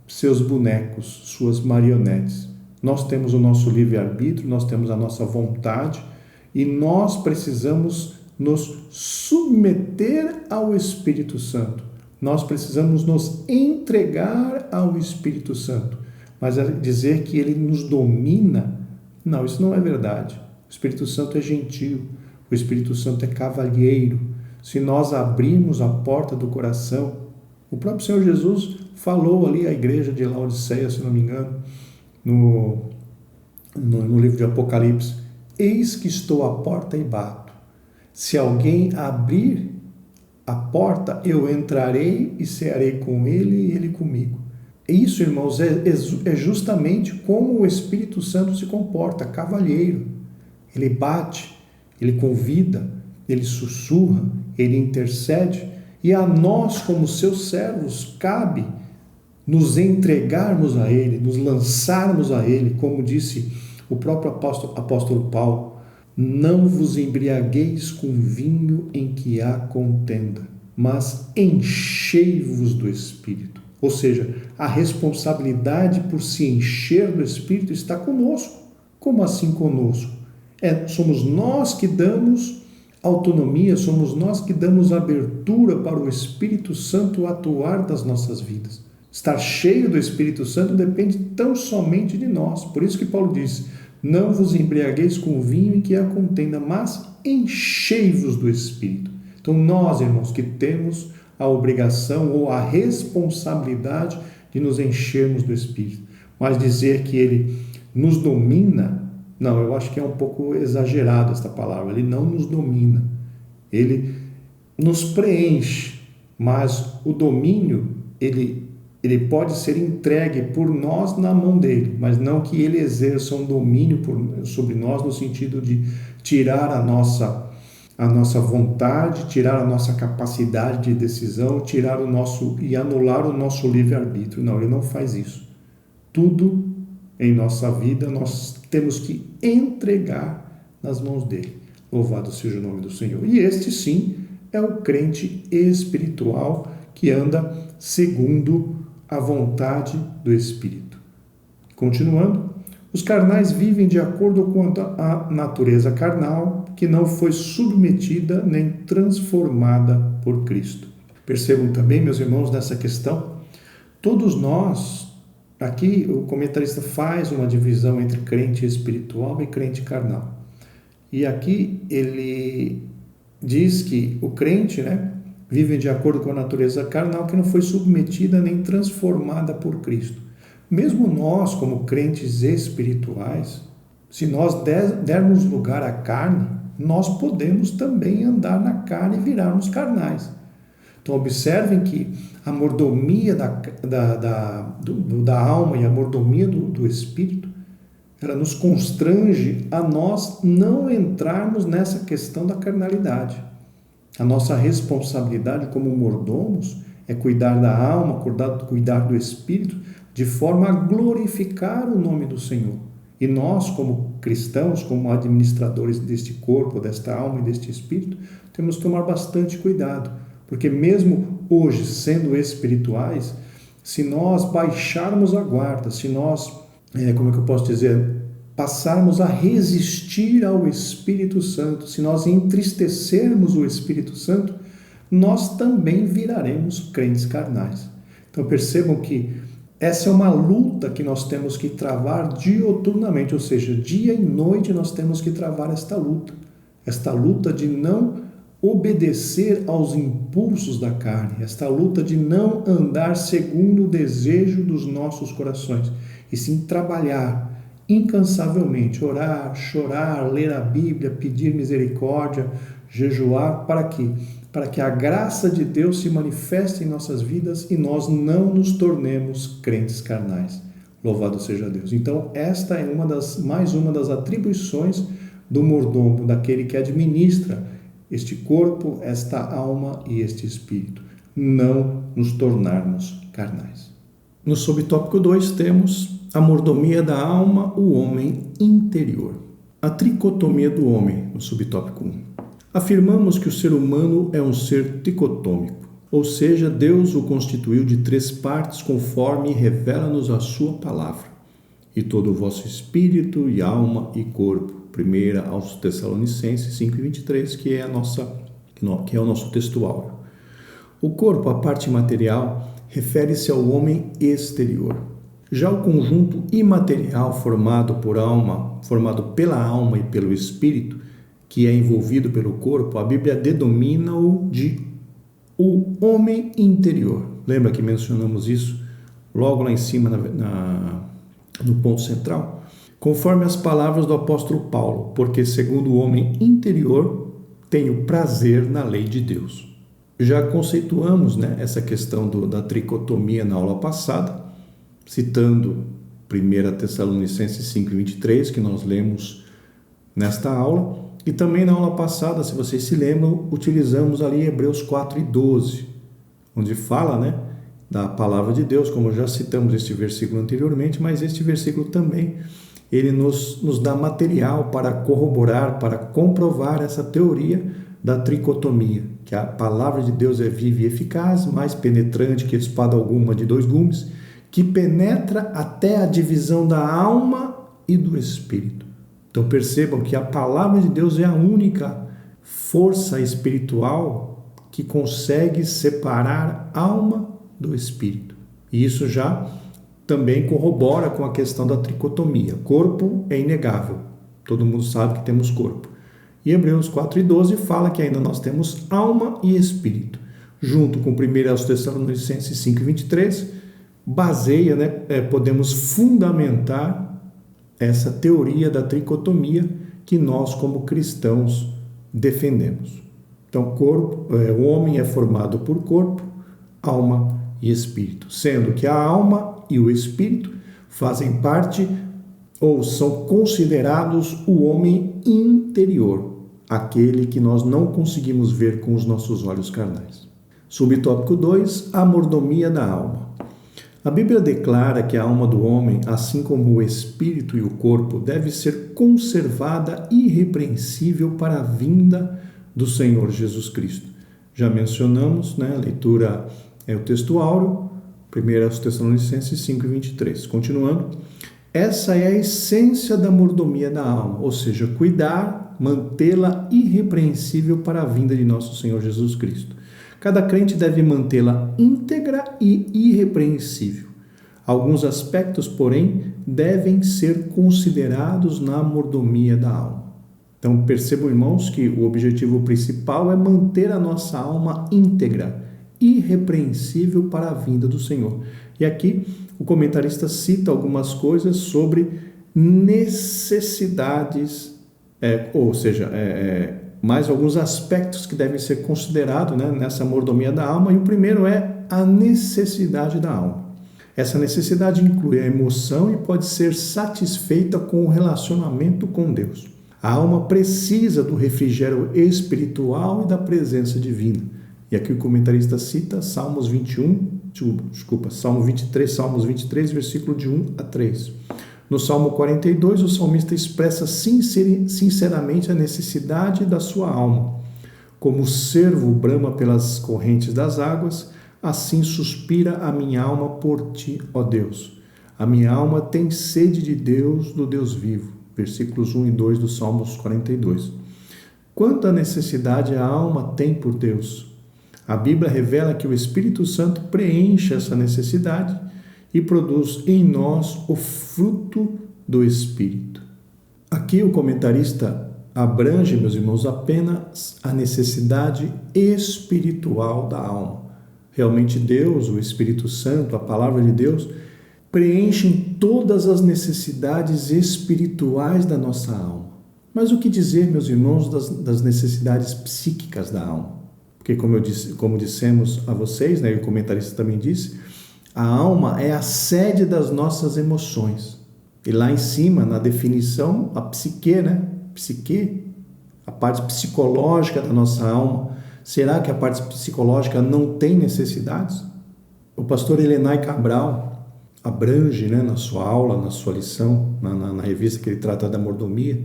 seus bonecos, suas marionetes. Nós temos o nosso livre-arbítrio, nós temos a nossa vontade e nós precisamos nos submeter ao Espírito Santo. Nós precisamos nos entregar ao Espírito Santo. Mas dizer que ele nos domina, não, isso não é verdade. O Espírito Santo é gentil, o Espírito Santo é cavalheiro. Se nós abrirmos a porta do coração, o próprio Senhor Jesus falou ali à igreja de Laodiceia, se não me engano, no livro de Apocalipse: eis que estou à porta e bato. Se alguém abrir a porta, eu entrarei e cearei com ele e ele comigo. Isso, irmãos, é justamente como o Espírito Santo se comporta, cavalheiro. Ele bate, ele convida, ele sussurra, ele intercede, e a nós, como seus servos, cabe nos entregarmos a ele, nos lançarmos a ele, como disse o próprio apóstolo Paulo: não vos embriagueis com vinho em que há contenda, mas enchei-vos do Espírito. Ou seja, a responsabilidade por se encher do Espírito está conosco. Como assim conosco? Somos nós que damos autonomia, somos nós que damos abertura para o Espírito Santo atuar nas nossas vidas. Estar cheio do Espírito Santo depende tão somente de nós. Por isso que Paulo diz: não vos embriagueis com o vinho em que há contenda, mas enchei-vos do Espírito. Então nós, irmãos, que temos a obrigação ou a responsabilidade de nos enchermos do Espírito. Mas dizer que ele nos domina, não, eu acho que é um pouco exagerado esta palavra. Ele não nos domina, ele nos preenche, mas o domínio, ele pode ser entregue por nós na mão dele, mas não que ele exerça um domínio sobre nós no sentido de tirar a nossa vontade, tirar a nossa capacidade de decisão, e anular o nosso livre-arbítrio. Não, ele não faz isso. Tudo em nossa vida nós temos que entregar nas mãos dele. Louvado seja o nome do Senhor. E este sim é o crente espiritual que anda segundo a vontade do Espírito. Continuando, os carnais vivem de acordo com a natureza carnal, que não foi submetida nem transformada por Cristo. Percebam também, meus irmãos, nessa questão, todos nós, aqui o comentarista faz uma divisão entre crente espiritual e crente carnal. E aqui ele diz que o crente, vive de acordo com a natureza carnal, que não foi submetida nem transformada por Cristo. Mesmo nós, como crentes espirituais, se nós dermos lugar à carne, nós podemos também andar na carne e virarmos carnais. Então observem que a mordomia da alma e a mordomia do Espírito, ela nos constrange a nós não entrarmos nessa questão da carnalidade. A nossa responsabilidade como mordomos é cuidar da alma, cuidar do Espírito, de forma a glorificar o nome do Senhor. E nós, como cristãos, como administradores deste corpo, desta alma e deste Espírito, temos que tomar bastante cuidado, porque mesmo hoje, sendo espirituais, se nós baixarmos a guarda, se nós, passarmos a resistir ao Espírito Santo, se nós entristecermos o Espírito Santo, nós também viraremos crentes carnais. Então percebam que essa é uma luta que nós temos que travar dioturnamente, ou seja, dia e noite nós temos que travar esta luta de não obedecer aos impulsos da carne, esta luta de não andar segundo o desejo dos nossos corações, e sim trabalhar incansavelmente, orar, chorar, ler a Bíblia, pedir misericórdia, jejuar, para quê? Para que a graça de Deus se manifeste em nossas vidas e nós não nos tornemos crentes carnais. Louvado seja Deus. Então, esta é mais uma das atribuições do mordomo, daquele que administra este corpo, esta alma e este espírito. Não nos tornarmos carnais. No subtópico 2 temos a mordomia da alma, o homem interior. A tricotomia do homem, no subtópico 1. Afirmamos que o ser humano é um ser tricotômico, ou seja, Deus o constituiu de 3 partes conforme revela-nos a sua palavra. E todo o vosso espírito e alma e corpo. 1 aos Tessalonicenses 5:23, que é o nosso texto áureo. O corpo, a parte material, refere-se ao homem exterior. Já o conjunto imaterial formado pela alma e pelo espírito, que é envolvido pelo corpo, a Bíblia denomina-o de o homem interior. Lembra que mencionamos isso logo lá em cima no ponto central? Conforme as palavras do apóstolo Paulo, porque segundo o homem interior tenho prazer na lei de Deus. Já conceituamos, essa questão da tricotomia na aula passada, citando 1 Tessalonicenses 5:23, que nós lemos nesta aula, e também na aula passada, se vocês se lembram, utilizamos ali Hebreus 4:12, onde fala, da palavra de Deus, como já citamos este versículo anteriormente, mas este versículo também, ele nos dá material para corroborar, para comprovar essa teoria da tricotomia, que a palavra de Deus é viva e eficaz, mais penetrante que espada alguma de 2 gumes, que penetra até a divisão da alma e do espírito. Então percebam que a palavra de Deus é a única força espiritual que consegue separar alma do espírito. E isso já também corrobora com a questão da tricotomia. Corpo é inegável, todo mundo sabe que temos corpo. E Hebreus 4:12 fala que ainda nós temos alma e espírito. Junto com 1 aos Tessalonicenses 5:23, baseia, podemos fundamentar essa teoria da tricotomia que nós, como cristãos, defendemos. Então, o homem é formado por corpo, alma e espírito, sendo que a alma e o espírito fazem parte ou são considerados o homem interior, aquele que nós não conseguimos ver com os nossos olhos carnais. Subtópico 2, a mordomia da alma. A Bíblia declara que a alma do homem, assim como o espírito e o corpo, deve ser conservada irrepreensível para a vinda do Senhor Jesus Cristo. Já mencionamos, a leitura é o texto áureo, 1 aos Tessalonicenses 5:23. Continuando, essa é a essência da mordomia da alma, ou seja, cuidar, mantê-la irrepreensível para a vinda de nosso Senhor Jesus Cristo. Cada crente deve mantê-la íntegra e irrepreensível. Alguns aspectos, porém, devem ser considerados na mordomia da alma. Então, percebam, irmãos, que o objetivo principal é manter a nossa alma íntegra, irrepreensível para a vinda do Senhor. E aqui o comentarista cita algumas coisas sobre necessidades, mais alguns aspectos que devem ser considerados, nessa mordomia da alma, e o primeiro é a necessidade da alma. Essa necessidade inclui a emoção e pode ser satisfeita com o relacionamento com Deus. A alma precisa do refrigério espiritual e da presença divina. E aqui o comentarista cita Salmo 23, versículo de 1 a 3. No Salmo 42, o salmista expressa sinceramente a necessidade da sua alma. Como o cervo brama pelas correntes das águas, assim suspira a minha alma por ti, ó Deus. A minha alma tem sede de Deus, do Deus vivo. Versículos 1 e 2 do Salmos 42. Quanta necessidade a alma tem por Deus? A Bíblia revela que o Espírito Santo preenche essa necessidade e produz em nós o fruto do Espírito. Aqui o comentarista abrange, meus irmãos, apenas a necessidade espiritual da alma. Realmente Deus, o Espírito Santo, a palavra de Deus, preenchem todas as necessidades espirituais da nossa alma. Mas o que dizer, meus irmãos, das necessidades psíquicas da alma? Porque como dissemos a vocês, e o comentarista também disse, a alma é a sede das nossas emoções. E lá em cima, na definição, a psique, a parte psicológica da nossa alma. Será que a parte psicológica não tem necessidades? O pastor Helenay Cabral abrange, na sua aula, na sua lição, na revista que ele trata da mordomia,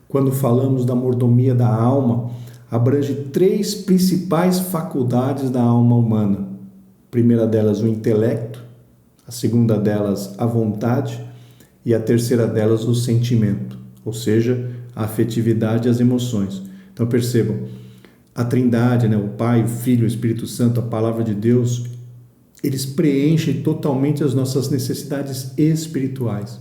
quando falamos da mordomia da alma, abrange 3 principais faculdades da alma humana. A primeira delas, o intelecto, a segunda delas, a vontade, e a terceira delas, o sentimento, ou seja, a afetividade e as emoções. Então percebam, a Trindade, o Pai, o Filho, o Espírito Santo, a Palavra de Deus, eles preenchem totalmente as nossas necessidades espirituais.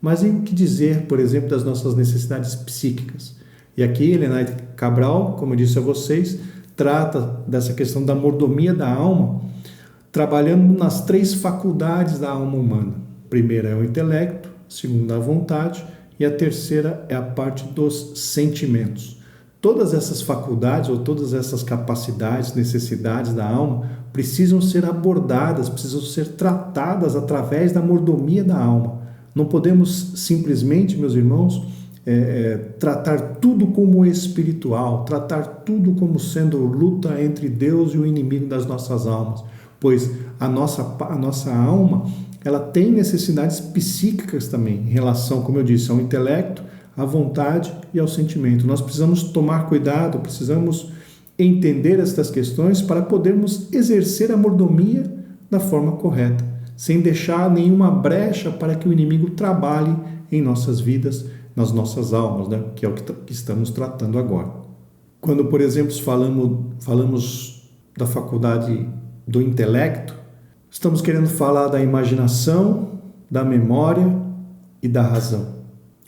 Mas em que dizer, por exemplo, das nossas necessidades psíquicas? E aqui, Helena Cabral, como eu disse a vocês, trata dessa questão da mordomia da alma, trabalhando nas 3 faculdades da alma humana. A primeira é o intelecto, a segunda a vontade e a terceira é a parte dos sentimentos. Todas essas faculdades ou todas essas capacidades, necessidades da alma precisam ser abordadas, precisam ser tratadas através da mordomia da alma. Não podemos simplesmente, meus irmãos, tratar tudo como espiritual, tratar tudo como sendo luta entre Deus e o inimigo das nossas almas, pois a nossa alma, ela tem necessidades psíquicas também, em relação, como eu disse, ao intelecto, à vontade e ao sentimento. Nós precisamos tomar cuidado, precisamos entender estas questões para podermos exercer a mordomia da forma correta, sem deixar nenhuma brecha para que o inimigo trabalhe em nossas vidas, nas nossas almas, que é o que estamos tratando agora. Quando, por exemplo, falamos da faculdade do intelecto, estamos querendo falar da imaginação, da memória e da razão.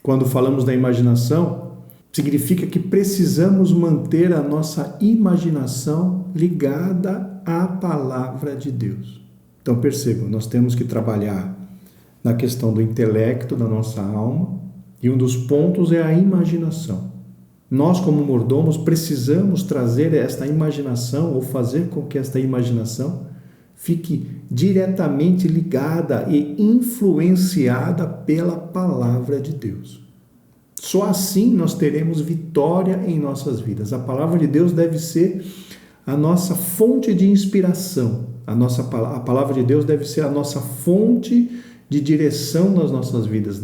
Quando falamos da imaginação, significa que precisamos manter a nossa imaginação ligada à palavra de Deus. Então percebam, nós temos que trabalhar na questão do intelecto da nossa alma, e um dos pontos é a imaginação. Nós, como mordomos, precisamos trazer esta imaginação ou fazer com que esta imaginação fique diretamente ligada e influenciada pela palavra de Deus. Só assim nós teremos vitória em nossas vidas. A palavra de Deus deve ser a nossa fonte de inspiração. A palavra de Deus deve ser a nossa fonte de direção nas nossas vidas.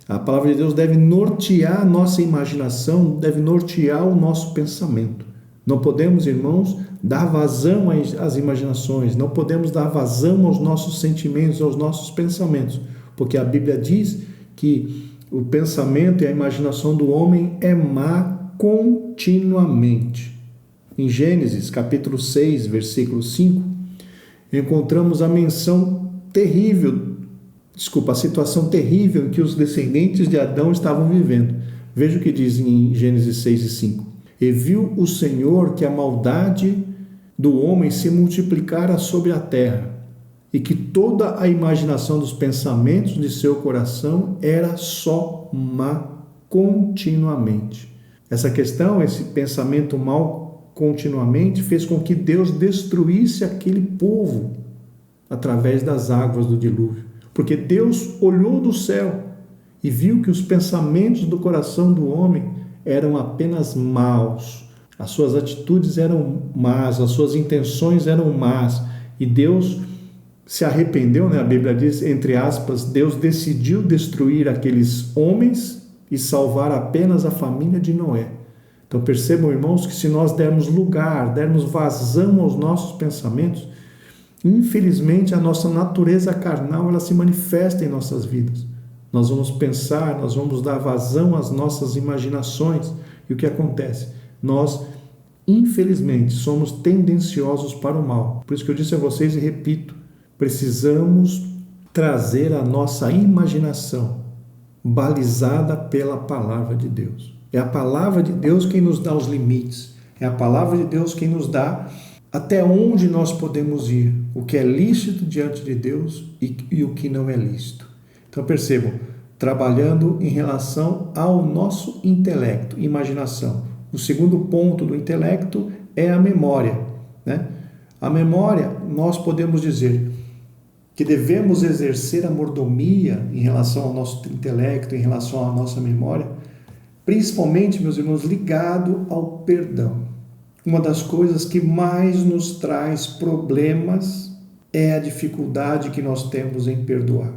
A palavra de Deus deve nortear a nossa imaginação, deve nortear o nosso pensamento. Não podemos, irmãos, dar vazão às imaginações, não podemos dar vazão aos nossos sentimentos, aos nossos pensamentos, porque a Bíblia diz que o pensamento e a imaginação do homem é má continuamente. Em Gênesis, capítulo 6, versículo 5, encontramos a situação terrível em que os descendentes de Adão estavam vivendo. Veja o que diz em Gênesis 6 e 5. E viu o Senhor que a maldade do homem se multiplicara sobre a terra, e que toda a imaginação dos pensamentos de seu coração era só má continuamente. Essa questão, esse pensamento mal continuamente, fez com que Deus destruísse aquele povo através das águas do dilúvio. Porque Deus olhou do céu e viu que os pensamentos do coração do homem eram apenas maus. As suas atitudes eram más, as suas intenções eram más. E Deus se arrependeu, a Bíblia diz, entre aspas, Deus decidiu destruir aqueles homens e salvar apenas a família de Noé. Então percebam, irmãos, que se nós dermos vazão aos nossos pensamentos, infelizmente a nossa natureza carnal ela se manifesta em nossas vidas. Nós vamos pensar, nós vamos dar vazão às nossas imaginações. E o que acontece? Nós, infelizmente, somos tendenciosos para o mal. Por isso que eu disse a vocês e repito, precisamos trazer a nossa imaginação balizada pela palavra de Deus. É a palavra de Deus quem nos dá os limites. É a palavra de Deus quem nos dá até onde nós podemos ir, o que é lícito diante de Deus e o que não é lícito. Então percebam, trabalhando em relação ao nosso intelecto, imaginação. O segundo ponto do intelecto é a memória. A memória, nós podemos dizer que devemos exercer a mordomia em relação ao nosso intelecto, em relação à nossa memória, principalmente, meus irmãos, ligado ao perdão. Uma das coisas que mais nos traz problemas é a dificuldade que nós temos em perdoar.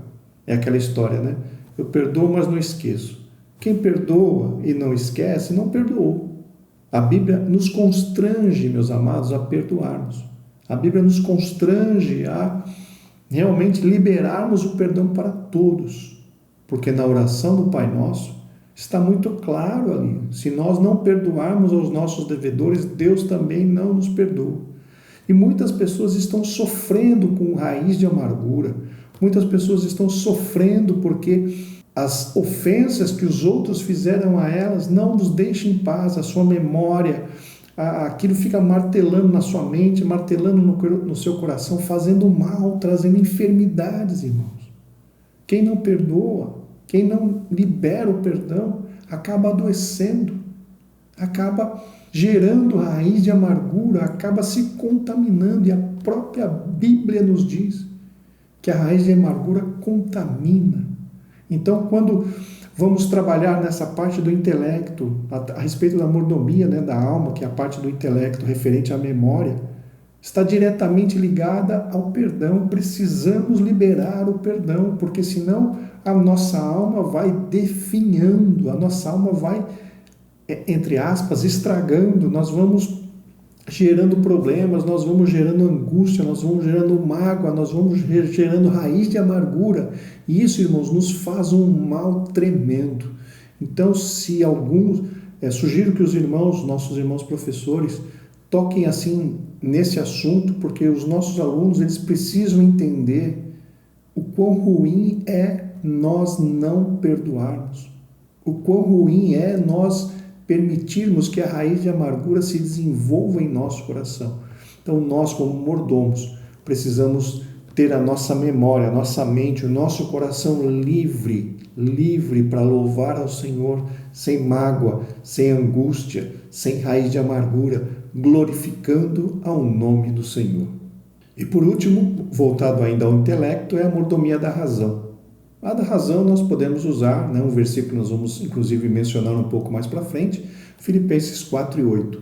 É aquela história, Eu perdoo, mas não esqueço. Quem perdoa e não esquece, não perdoou. A Bíblia nos constrange, meus amados, a perdoarmos. A Bíblia nos constrange a realmente liberarmos o perdão para todos. Porque na oração do Pai Nosso Está muito claro ali. Se nós não perdoarmos aos nossos devedores, Deus também não nos perdoa. E muitas pessoas estão sofrendo com raiz de amargura. Muitas pessoas estão sofrendo porque as ofensas que os outros fizeram a elas não nos deixam em paz, a sua memória, aquilo fica martelando na sua mente, martelando no seu coração, fazendo mal, trazendo enfermidades, irmãos. Quem não perdoa, quem não libera o perdão, acaba adoecendo, acaba gerando raiz de amargura, acaba se contaminando. E a própria Bíblia nos diz que a raiz de amargura contamina. Então, quando vamos trabalhar nessa parte do intelecto, a respeito da mordomia, né, da alma, que é a parte do intelecto referente à memória, está diretamente ligada ao perdão. Precisamos liberar o perdão, porque senão a nossa alma vai definhando, a nossa alma vai, entre aspas, estragando, nós vamos gerando problemas, nós vamos gerando angústia, nós vamos gerando mágoa, nós vamos gerando raiz de amargura. E isso, irmãos, nos faz um mal tremendo. Então, se alguns, sugiro que os irmãos, nossos irmãos professores, toquem assim nesse assunto, porque os nossos alunos, eles precisam entender o quão ruim é nós não perdoarmos. O quão ruim é nós permitirmos que a raiz de amargura se desenvolva em nosso coração. Então, nós, como mordomos, precisamos ter a nossa memória, a nossa mente, o nosso coração livre para louvar ao Senhor, sem mágoa, sem angústia, sem raiz de amargura, glorificando ao nome do Senhor. E por último, voltado ainda ao intelecto, é a mordomia da razão. A da razão nós podemos usar, né, um versículo que nós vamos inclusive mencionar um pouco mais para frente, Filipenses 4:8.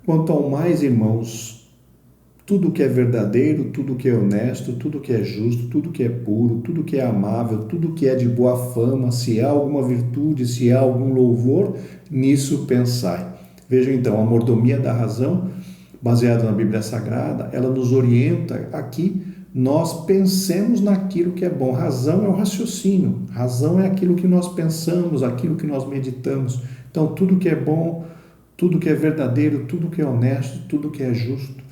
Quanto ao mais, irmãos, tudo que é verdadeiro, tudo que é honesto, tudo que é justo, tudo que é puro, tudo que é amável, tudo que é de boa fama, se há alguma virtude, se há algum louvor, nisso pensai. Vejam então, a mordomia da razão, baseada na Bíblia Sagrada, ela nos orienta aqui. Nós pensemos naquilo que é bom. Razão é o raciocínio. Razão é aquilo que nós pensamos, aquilo que nós meditamos. Então, tudo que é bom, tudo que é verdadeiro, tudo que é honesto, tudo que é justo.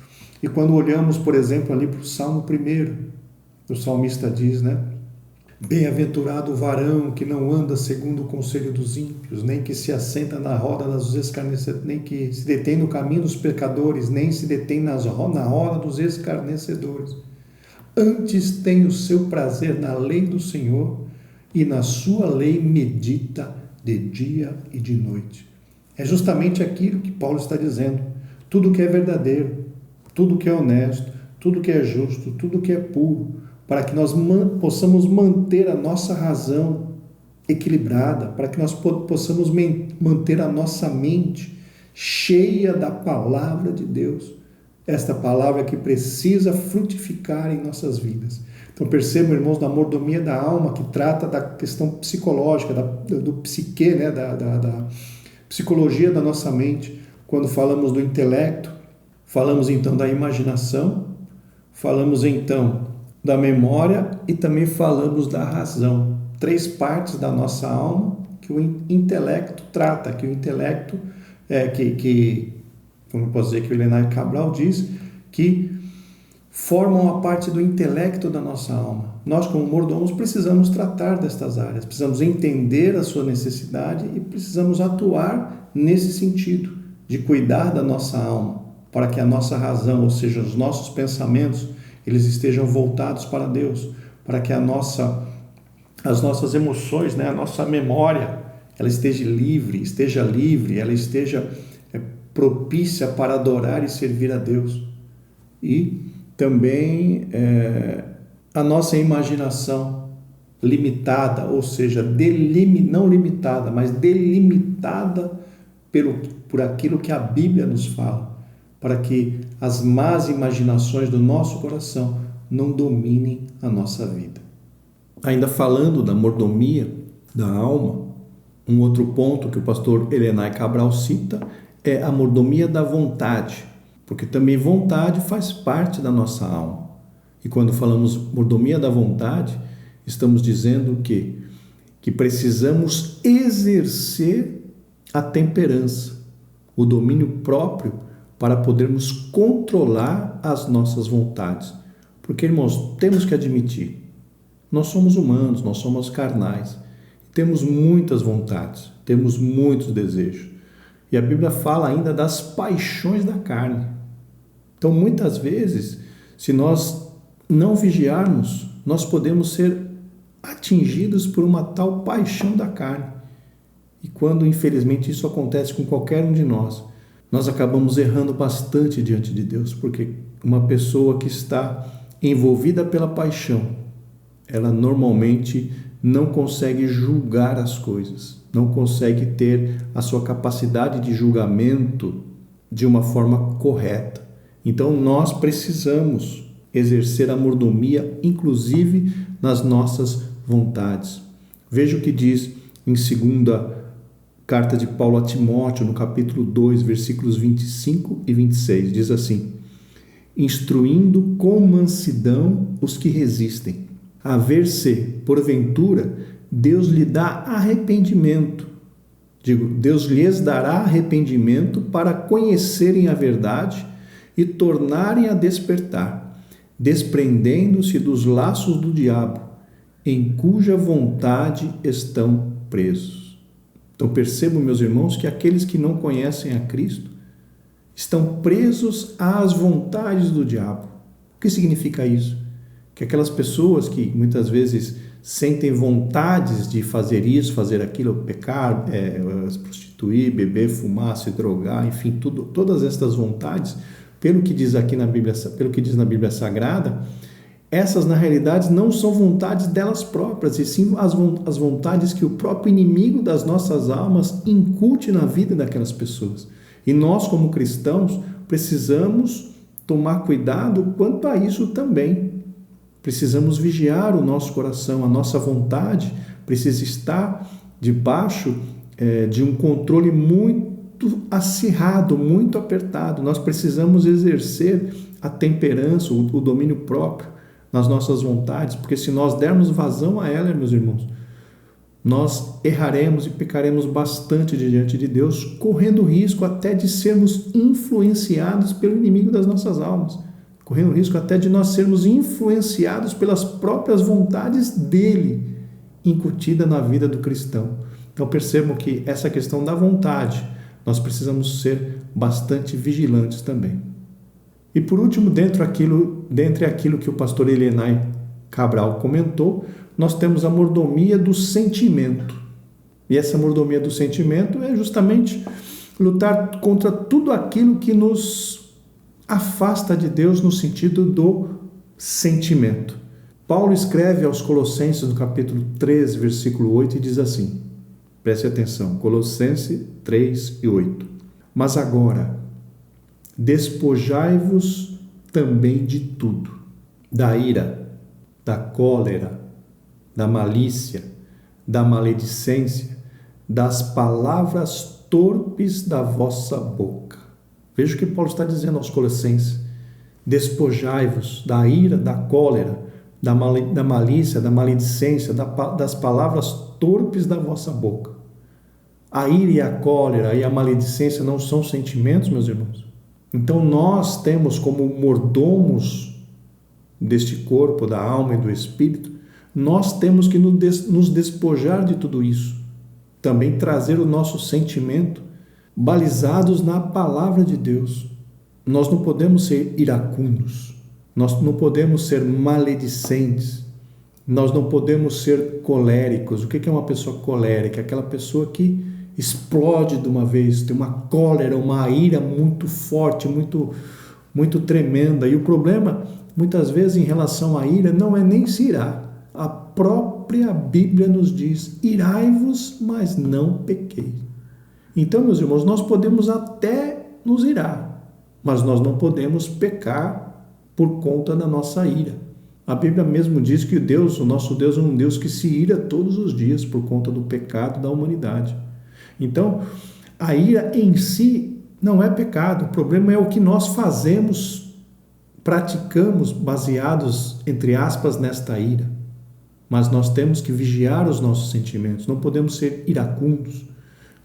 E quando olhamos, por exemplo, ali para o Salmo 1, o salmista diz, né? Bem-aventurado o varão que não anda segundo o conselho dos ímpios, nem que se assenta na roda dos escarnecedores, nem que se detém no caminho dos pecadores, nem se detém na roda dos escarnecedores. Antes tem o seu prazer na lei do Senhor, e na sua lei medita de dia e de noite. É justamente aquilo que Paulo está dizendo. Tudo que é verdadeiro, tudo que é honesto, tudo que é justo, tudo que é puro, para que nós possamos manter a nossa razão equilibrada, para que nós possamos manter a nossa mente cheia da palavra de Deus. Esta palavra que precisa frutificar em nossas vidas. Então percebam, irmãos, da mordomia da alma, que trata da questão psicológica, do psique, né? da psicologia da nossa mente. Quando falamos do intelecto, falamos então da imaginação, falamos então da memória e também falamos da razão. 3 partes da nossa alma que o intelecto trata, que o intelecto como eu posso dizer que o Elenay Cabral diz, que formam a parte do intelecto da nossa alma. Nós, como mordomos, precisamos tratar destas áreas, precisamos entender a sua necessidade e precisamos atuar nesse sentido, de cuidar da nossa alma, para que a nossa razão, ou seja, os nossos pensamentos, eles estejam voltados para Deus, para que as nossas emoções, né, a nossa memória, ela esteja livre, ela esteja propícia para adorar e servir a Deus. E também a nossa imaginação limitada, ou seja, não limitada, mas delimitada por aquilo que a Bíblia nos fala, para que as más imaginações do nosso coração não dominem a nossa vida. Ainda falando da mordomia da alma, um outro ponto que o pastor Elenay Cabral cita é a mordomia da vontade, porque também vontade faz parte da nossa alma. E quando falamos mordomia da vontade, estamos dizendo que que precisamos exercer a temperança, o domínio próprio, para podermos controlar as nossas vontades. Porque, irmãos, temos que admitir, nós somos humanos, nós somos carnais, temos muitas vontades, temos muitos desejos. E a Bíblia fala ainda das paixões da carne. Então, muitas vezes, se nós não vigiarmos, nós podemos ser atingidos por uma tal paixão da carne. E quando, infelizmente, isso acontece com qualquer um de nós acabamos errando bastante diante de Deus, porque uma pessoa que está envolvida pela paixão, ela normalmente não consegue julgar as coisas, não consegue ter a sua capacidade de julgamento de uma forma correta. Então, nós precisamos exercer a mordomia, inclusive nas nossas vontades. Veja o que diz em 2ª Carta de Paulo a Timóteo, no capítulo 2, versículos 25 e 26. Diz assim: instruindo com mansidão os que resistem, a ver se, porventura, Deus lhe dá arrependimento. Deus lhes dará arrependimento para conhecerem a verdade e tornarem a despertar, desprendendo-se dos laços do diabo, em cuja vontade estão presos. Então percebam, meus irmãos, que aqueles que não conhecem a Cristo estão presos às vontades do diabo. O que significa isso? Que aquelas pessoas que muitas vezes sentem vontades de fazer isso, fazer aquilo, pecar, se prostituir, beber, fumar, se drogar, enfim, todas estas vontades, pelo que diz aqui na Bíblia, pelo que diz na Bíblia Sagrada, essas, na realidade, não são vontades delas próprias, e sim as vontades que o próprio inimigo das nossas almas incute na vida daquelas pessoas. E nós, como cristãos, precisamos tomar cuidado quanto a isso também. Precisamos vigiar o nosso coração, a nossa vontade precisa estar debaixo de um controle muito acirrado, muito apertado. Nós precisamos exercer a temperança, o domínio próprio nas nossas vontades, porque se nós dermos vazão a ela, meus irmãos, nós erraremos e pecaremos bastante diante de Deus, correndo risco até de sermos influenciados pelo inimigo das nossas almas, correndo risco até de nós sermos influenciados pelas próprias vontades dele, incutida na vida do cristão. Então percebam que essa questão da vontade, nós precisamos ser bastante vigilantes também. E por último, dentre aquilo que o pastor Elienay Cabral comentou, nós temos a mordomia do sentimento. E essa mordomia do sentimento é justamente lutar contra tudo aquilo que nos afasta de Deus no sentido do sentimento. Paulo escreve aos Colossenses no capítulo 3, versículo 8 e diz assim, preste atenção, Colossenses 3 e 8. Mas agora, despojai-vos também de tudo, da ira, da cólera, da malícia, da maledicência, das palavras torpes da vossa boca. Veja o que Paulo está dizendo aos Colossenses. Despojai-vos da ira, da cólera, da malícia, da maledicência, das palavras torpes da vossa boca. A ira e a cólera e a maledicência não são sentimentos, meus irmãos? Então nós temos como mordomos deste corpo, da alma e do espírito, nós temos que nos despojar de tudo isso. Também trazer o nosso sentimento balizados na palavra de Deus. Nós não podemos ser iracundos, nós não podemos ser maledicentes, nós não podemos ser coléricos. O que é uma pessoa colérica? Aquela pessoa que explode de uma vez, tem uma cólera, uma ira muito forte, muito tremenda. E o problema, muitas vezes, em relação à ira, não é nem se irar. A própria Bíblia nos diz, irai-vos, mas não pequei. Então, meus irmãos, nós podemos até nos irar, mas nós não podemos pecar por conta da nossa ira. A Bíblia mesmo diz que o nosso Deus é um Deus que se ira todos os dias por conta do pecado da humanidade. Então, a ira em si não é pecado, o problema é o que nós fazemos, praticamos baseados, entre aspas, nesta ira. mas nós temos que vigiar os nossos sentimentos. Não podemos ser iracundos,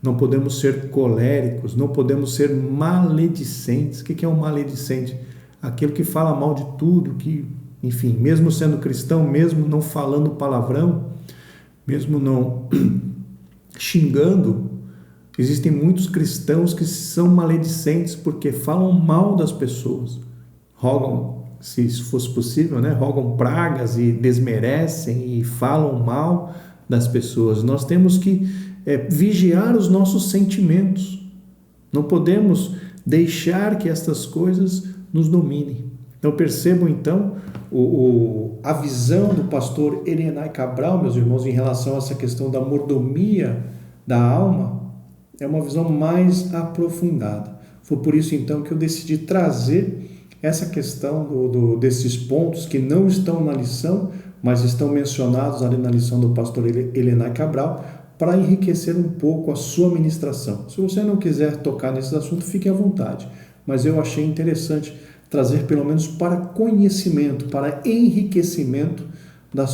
não podemos ser coléricos, não podemos ser maledicentes. O que é um maledicente? Aquele que fala mal de tudo, que, enfim, mesmo sendo cristão, mesmo não falando palavrão, mesmo não xingando, existem muitos cristãos que são maledicentes porque falam mal das pessoas, rogam, se fosse possível, rogam pragas e desmerecem e falam mal das pessoas. Nós temos que vigiar os nossos sentimentos. Não podemos deixar que estas coisas nos dominem. Então percebam então a visão do pastor Elenay Cabral, meus irmãos, em relação a essa questão da mordomia da alma, é uma visão mais aprofundada. Foi por isso então que eu decidi trazer essa questão desses pontos que não estão na lição, mas estão mencionados ali na lição do pastor Elenay Cabral, para enriquecer um pouco a sua ministração. Se você não quiser tocar nesses assuntos, fique à vontade, mas eu achei interessante trazer pelo menos para conhecimento, para enriquecimento da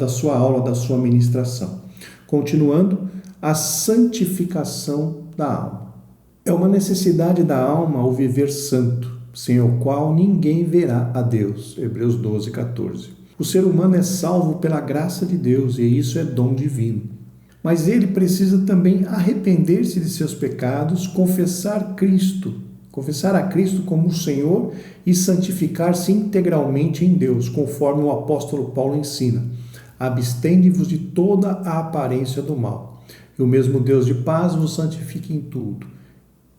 sua aula, da sua ministração. Continuando, a santificação da alma. É uma necessidade da alma o viver santo, sem o qual ninguém verá a Deus. Hebreus 12, 14. O ser humano é salvo pela graça de Deus e isso é dom divino. Mas ele precisa também arrepender-se de seus pecados, confessar a Cristo como o Senhor e santificar-se integralmente em Deus, conforme o apóstolo Paulo ensina. Abstende-vos de toda a aparência do mal. E o mesmo Deus de paz vos santifique em tudo.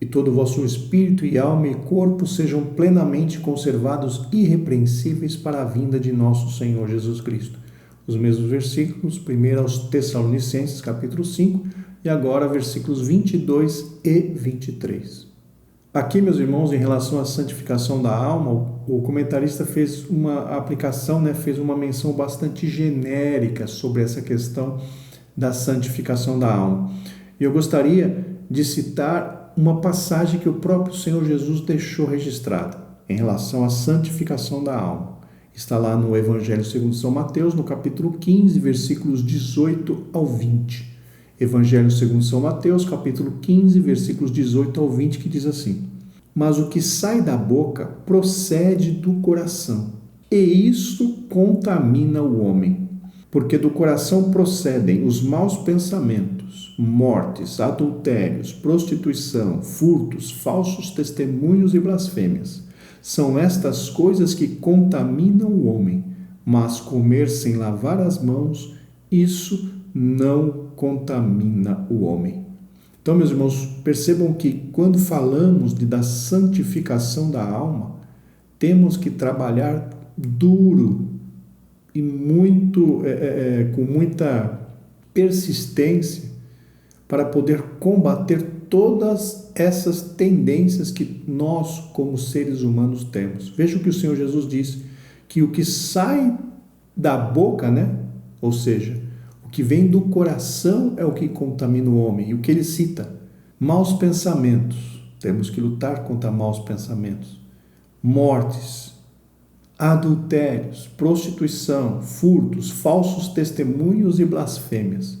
E todo o vosso espírito e alma e corpo sejam plenamente conservados irrepreensíveis para a vinda de nosso Senhor Jesus Cristo. Os mesmos versículos, primeiro aos Tessalonicenses, capítulo 5, e agora versículos 22 e 23. Aqui, meus irmãos, em relação à santificação da alma, o comentarista fez uma aplicação, fez uma menção bastante genérica sobre essa questão da santificação da alma. E eu gostaria de citar uma passagem que o próprio Senhor Jesus deixou registrada em relação à santificação da alma. Está lá no Evangelho segundo São Mateus, no capítulo 15, versículos 18 ao 20. Evangelho segundo São Mateus, capítulo 15, versículos 18 ao 20, que diz assim: Mas o que sai da boca procede do coração, e isso contamina o homem. Porque do coração procedem os maus pensamentos, mortes, adultérios, prostituição, furtos, falsos testemunhos e blasfêmias. São estas coisas que contaminam o homem, mas comer sem lavar as mãos, isso não contamina o homem. Então, meus irmãos, percebam que quando falamos da santificação da alma, temos que trabalhar duro e com muita persistência para poder combater todas essas tendências que nós, como seres humanos, temos. Veja o que o Senhor Jesus disse, que o que sai da boca, ou seja, o que vem do coração é o que contamina o homem. E o que ele cita? Maus pensamentos. Temos que lutar contra maus pensamentos. Mortes, adultérios, prostituição, furtos, falsos testemunhos e blasfêmias.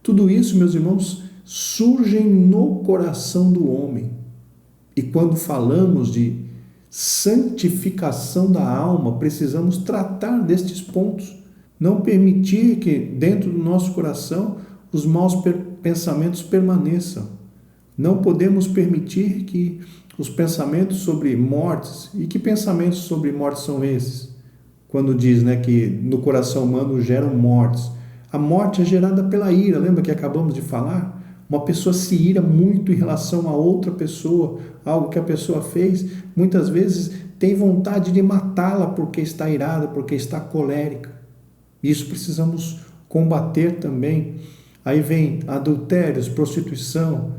Tudo isso, meus irmãos, surgem no coração do homem. E quando falamos de santificação da alma, precisamos tratar destes pontos. Não permitir que dentro do nosso coração os maus pensamentos permaneçam. Não podemos permitir que os pensamentos sobre mortes, e que pensamentos sobre mortes são esses? Quando diz que no coração humano geram mortes. A morte é gerada pela ira, lembra que acabamos de falar? Uma pessoa se ira muito em relação a outra pessoa, algo que a pessoa fez, muitas vezes tem vontade de matá-la porque está irada, porque está colérica. Isso precisamos combater também. Aí vem adultérios, prostituição,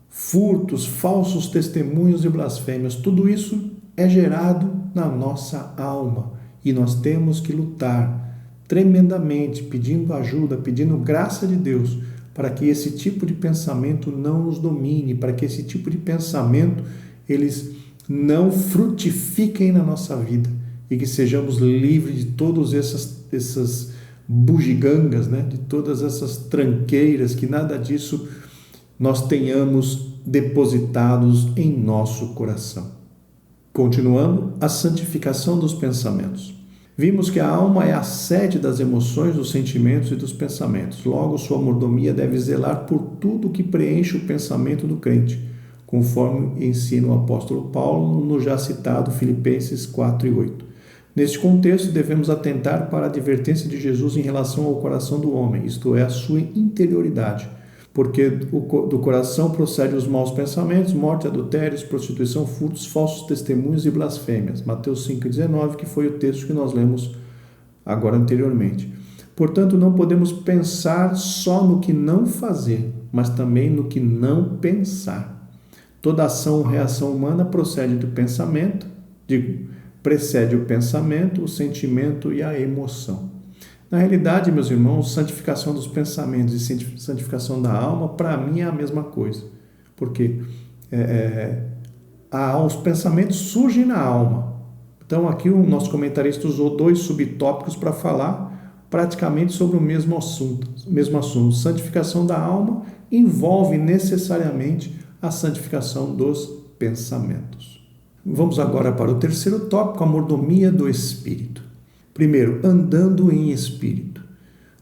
furtos, falsos testemunhos e blasfêmias. Tudo isso é gerado na nossa alma e nós temos que lutar tremendamente, pedindo ajuda, pedindo graça de Deus, para que esse tipo de pensamento não nos domine, para que esse tipo de pensamento eles não frutifiquem na nossa vida e que sejamos livres de todos esses bugigangas, né? De todas essas tranqueiras, que nada disso nós tenhamos depositados em nosso coração. Continuando, a santificação dos pensamentos. Vimos que a alma é a sede das emoções, dos sentimentos e dos pensamentos. Logo, sua mordomia deve zelar por tudo que preenche o pensamento do crente, conforme ensina o apóstolo Paulo no já citado Filipenses 4 e 8. Neste contexto, devemos atentar para a advertência de Jesus em relação ao coração do homem, isto é, a sua interioridade, porque do coração procedem os maus pensamentos, morte, adultérios, prostituição, furtos, falsos testemunhos e blasfêmias. Mateus 5,19, que foi o texto que nós lemos agora anteriormente. Portanto, não podemos pensar só no que não fazer, mas também no que não pensar. Toda ação ou reação humana procede do pensamento, precede o pensamento, o sentimento e a emoção. Na realidade, meus irmãos, santificação dos pensamentos e santificação da alma, para mim, é a mesma coisa. Porque os pensamentos surgem na alma. Então, aqui o nosso comentarista usou 2 subtópicos para falar praticamente sobre o mesmo assunto. Santificação da alma envolve necessariamente a santificação dos pensamentos. Vamos agora para o terceiro tópico, a mordomia do espírito. Primeiro, andando em espírito.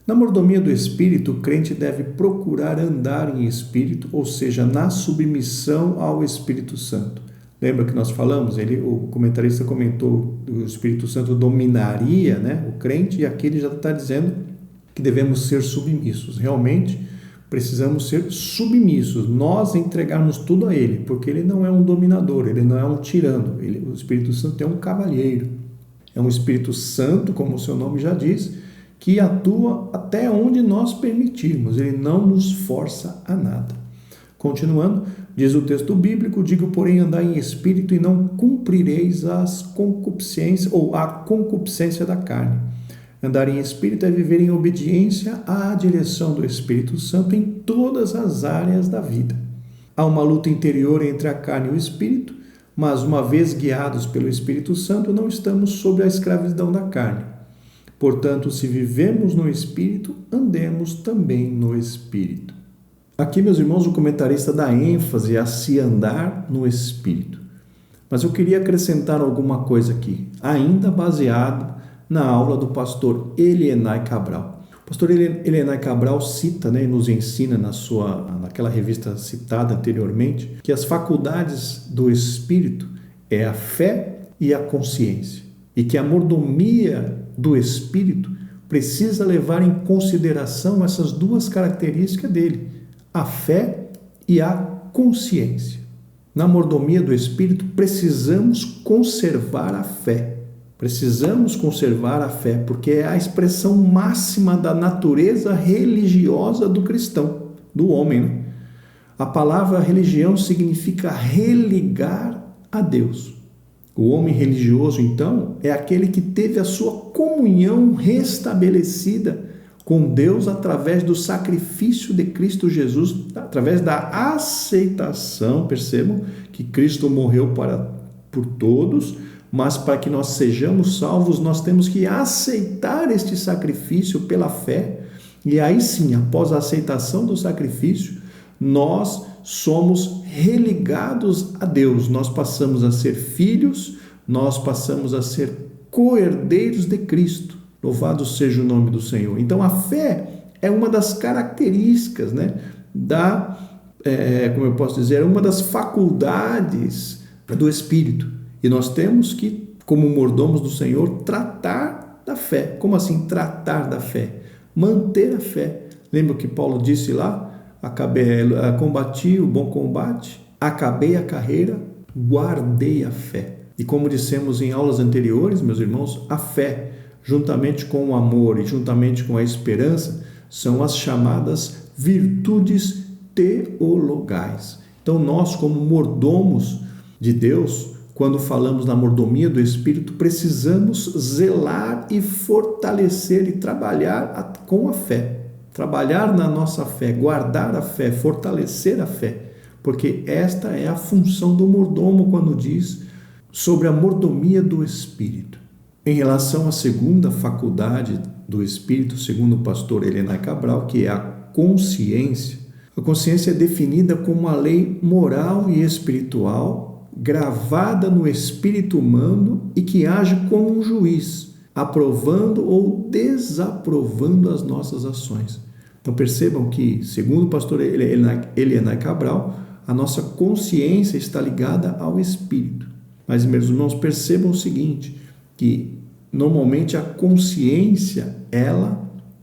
Na mordomia do espírito, o crente deve procurar andar em espírito, ou seja, na submissão ao Espírito Santo. Lembra que nós falamos? O comentarista comentou que o Espírito Santo dominaria, né, o crente, e aqui ele já está dizendo que devemos ser submissos. Realmente, precisamos ser submissos, nós entregarmos tudo a Ele, porque Ele não é um dominador, Ele não é um tirano. O Espírito Santo é um cavalheiro. É um Espírito Santo, como o seu nome já diz, que atua até onde nós permitirmos. Ele não nos força a nada. Continuando, diz o texto bíblico: digo, porém, andai em espírito e não cumprireis as concupiscências ou a concupiscência da carne. Andar em espírito é viver em obediência à direção do Espírito Santo em todas as áreas da vida. Há uma luta interior entre a carne e o espírito, mas uma vez guiados pelo Espírito Santo, não estamos sob a escravidão da carne. Portanto, se vivemos no Espírito, andemos também no Espírito. Aqui, meus irmãos, o comentarista dá ênfase a se andar no Espírito. Mas eu queria acrescentar alguma coisa aqui, ainda baseado na aula do pastor Elienay Cabral. O pastor Elienay Cabral cita, né, e nos ensina naquela revista citada anteriormente, que as faculdades do Espírito é a fé e a consciência, e que a mordomia do Espírito precisa levar em consideração essas 2 características dele, a fé e a consciência. Na mordomia do Espírito, precisamos conservar a fé. Precisamos conservar a fé, porque é a expressão máxima da natureza religiosa do cristão, do homem, né? A palavra religião significa religar a Deus. O homem religioso, então, é aquele que teve a sua comunhão restabelecida com Deus através do sacrifício de Cristo Jesus, através da aceitação, percebam que Cristo morreu por todos, mas para que nós sejamos salvos, nós temos que aceitar este sacrifício pela fé, e aí sim, após a aceitação do sacrifício, nós somos religados a Deus, nós passamos a ser filhos, nós passamos a ser co-herdeiros de Cristo. Louvado seja o nome do Senhor. Então, a fé é uma das características, né, como eu posso dizer, é uma das faculdades do Espírito. E nós temos que, como mordomos do Senhor, tratar da fé. Como assim tratar da fé? Manter a fé. Lembra que Paulo disse lá? Combati o bom combate, acabei a carreira, guardei a fé. E como dissemos em aulas anteriores, meus irmãos, a fé, juntamente com o amor e juntamente com a esperança, são as chamadas virtudes teologais. Então nós, como mordomos de Deus, quando falamos na mordomia do Espírito, precisamos zelar e fortalecer e trabalhar com a fé. Trabalhar na nossa fé, guardar a fé, fortalecer a fé. Porque esta é a função do mordomo quando diz sobre a mordomia do Espírito. Em relação à segunda faculdade do Espírito, segundo o pastor Elenay Cabral, que é a consciência é definida como uma lei moral e espiritual gravada no espírito humano e que age como um juiz, aprovando ou desaprovando as nossas ações. Então percebam que, segundo o pastor Elenay Cabral, a nossa consciência está ligada ao espírito. Mas, meus irmãos, percebam o seguinte, que normalmente a consciência,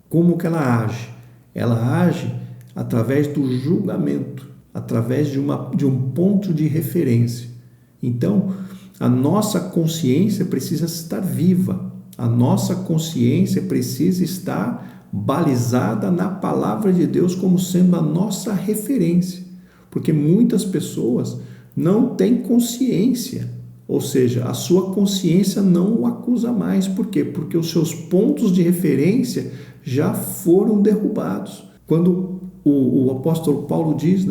como que ela age? Ela age através do julgamento, através de um ponto de referência. Então, a nossa consciência precisa estar viva, a nossa consciência precisa estar balizada na palavra de Deus como sendo a nossa referência, porque muitas pessoas não têm consciência. Ou seja, a sua consciência não o acusa mais. Por quê? Porque os seus pontos de referência já foram derrubados. Quando o apóstolo Paulo diz,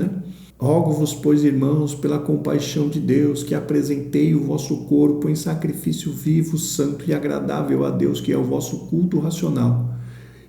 rogo-vos, pois, irmãos, pela compaixão de Deus, que apresentei o vosso corpo em sacrifício vivo, santo e agradável a Deus, que é o vosso culto racional.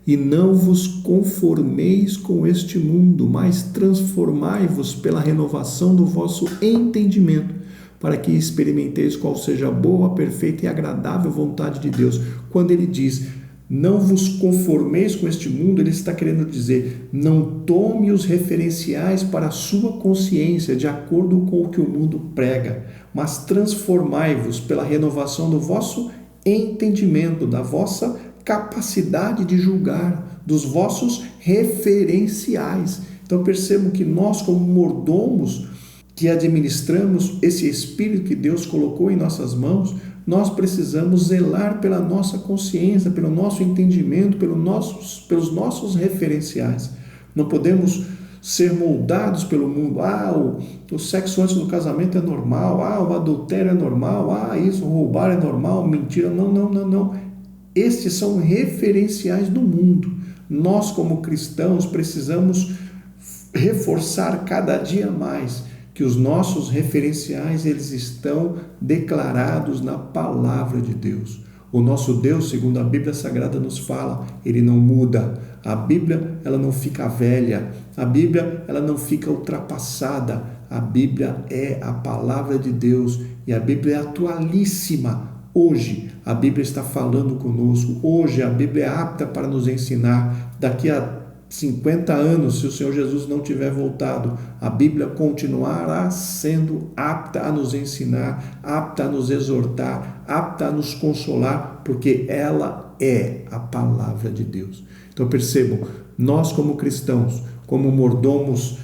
E não vos conformeis com este mundo, mas transformai-vos pela renovação do vosso entendimento, para que experimenteis qual seja a boa, perfeita e agradável vontade de Deus. Quando ele diz, não vos conformeis com este mundo, ele está querendo dizer, não tome os referenciais para a sua consciência de acordo com o que o mundo prega, mas transformai-vos pela renovação do vosso entendimento, da vossa capacidade de julgar, dos vossos referenciais. Então percebam que nós, como mordomos, que administramos esse Espírito que Deus colocou em nossas mãos, nós precisamos zelar pela nossa consciência, pelo nosso entendimento, pelos nossos referenciais. Não podemos ser moldados pelo mundo. O sexo antes do casamento é normal. O adultério é normal. Isso, roubar é normal, mentira. Não. Estes são referenciais do mundo. Nós, como cristãos, precisamos reforçar cada dia mais que os nossos referenciais eles estão declarados na palavra de Deus. O nosso Deus, segundo a Bíblia Sagrada nos fala, ele não muda. A Bíblia, ela não fica velha. A Bíblia, ela não fica ultrapassada. A Bíblia é a palavra de Deus e a Bíblia é atualíssima. Hoje, a Bíblia está falando conosco. Hoje, a Bíblia é apta para nos ensinar. Daqui a 50 anos, se o Senhor Jesus não tiver voltado, a Bíblia continuará sendo apta a nos ensinar, apta a nos exortar, apta a nos consolar, porque ela é a palavra de Deus. Então percebam, nós como cristãos, como mordomos,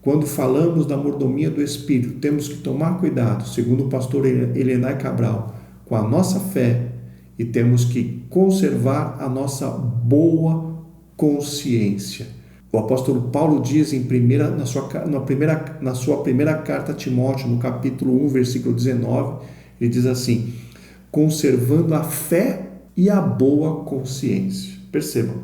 quando falamos da mordomia do Espírito, temos que tomar cuidado, segundo o pastor Elenay Cabral, com a nossa fé e temos que conservar a nossa boa consciência. O apóstolo Paulo diz na sua primeira carta a Timóteo, no capítulo 1, versículo 19, ele diz assim, conservando a fé e a boa consciência. Percebam,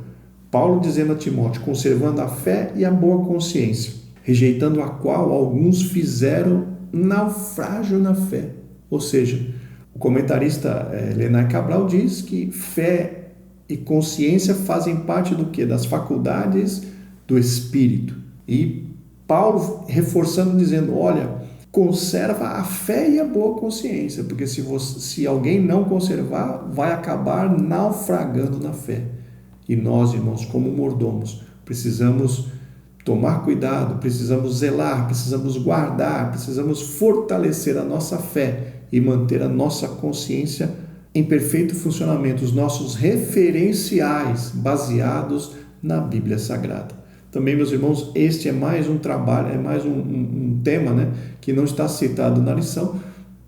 Paulo dizendo a Timóteo, conservando a fé e a boa consciência, rejeitando a qual alguns fizeram naufrágio na fé. Ou seja, o comentarista Elenay Cabral diz que fé e consciência fazem parte do quê? Das faculdades do Espírito. E Paulo reforçando, dizendo, olha, conserva a fé e a boa consciência, porque se alguém não conservar, vai acabar naufragando na fé. E nós, irmãos, como mordomos, precisamos tomar cuidado, precisamos zelar, precisamos guardar, precisamos fortalecer a nossa fé e manter a nossa consciência em perfeito funcionamento, os nossos referenciais baseados na Bíblia Sagrada. Também, meus irmãos, este é mais um trabalho, é mais um tema, que não está citado na lição,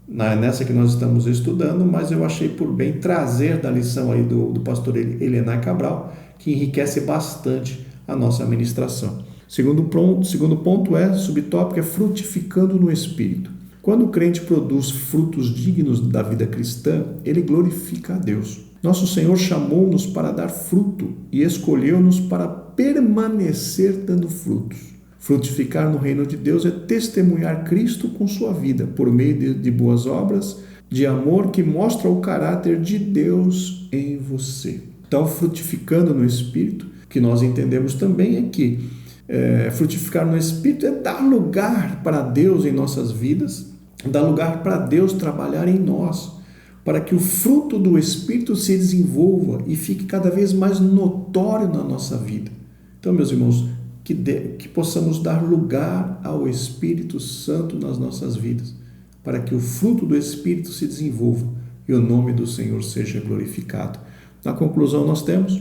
nessa que nós estamos estudando, mas eu achei por bem trazer da lição aí do pastor Elenay Cabral, que enriquece bastante a nossa ministração. Segundo ponto subtópico é frutificando no Espírito. Quando o crente produz frutos dignos da vida cristã, ele glorifica a Deus. Nosso Senhor chamou-nos para dar fruto e escolheu-nos para permanecer dando frutos. Frutificar no reino de Deus é testemunhar Cristo com sua vida, por meio de boas obras, de amor que mostra o caráter de Deus em você. Então, frutificando no Espírito, o que nós entendemos também é que frutificar no Espírito é dar lugar para Deus em nossas vidas, dar lugar para Deus trabalhar em nós, para que o fruto do Espírito se desenvolva e fique cada vez mais notório na nossa vida. Então, meus irmãos, que possamos dar lugar ao Espírito Santo nas nossas vidas, para que o fruto do Espírito se desenvolva e o nome do Senhor seja glorificado. Na conclusão, nós temos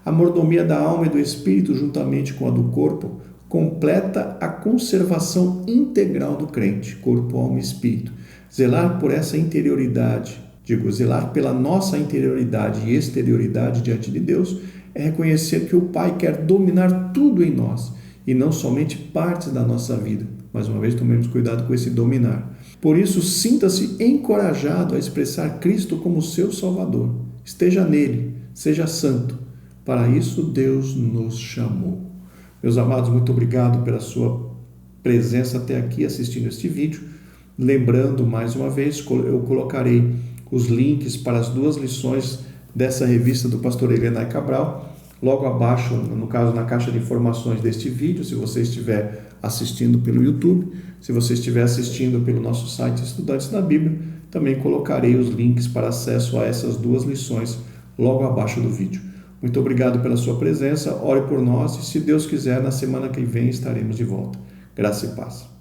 a mordomia da alma e do Espírito, juntamente com a do corpo, completa a conservação integral do crente, corpo, alma e espírito. Zelar por essa interioridade, zelar pela nossa interioridade e exterioridade diante de Deus, é reconhecer que o Pai quer dominar tudo em nós, e não somente partes da nossa vida. Mais uma vez, tomemos cuidado com esse dominar. Por isso, sinta-se encorajado a expressar Cristo como seu Salvador. Esteja nele, seja santo. Para isso, Deus nos chamou. Meus amados, muito obrigado pela sua presença até aqui assistindo este vídeo. Lembrando, mais uma vez, eu colocarei os links para as 2 lições dessa revista do pastor Elianai Cabral, logo abaixo, no caso, na caixa de informações deste vídeo, se você estiver assistindo pelo YouTube. Se você estiver assistindo pelo nosso site Estudantes da Bíblia, também colocarei os links para acesso a essas 2 lições logo abaixo do vídeo. Muito obrigado pela sua presença, ore por nós e, se Deus quiser, na semana que vem estaremos de volta. Graça e paz.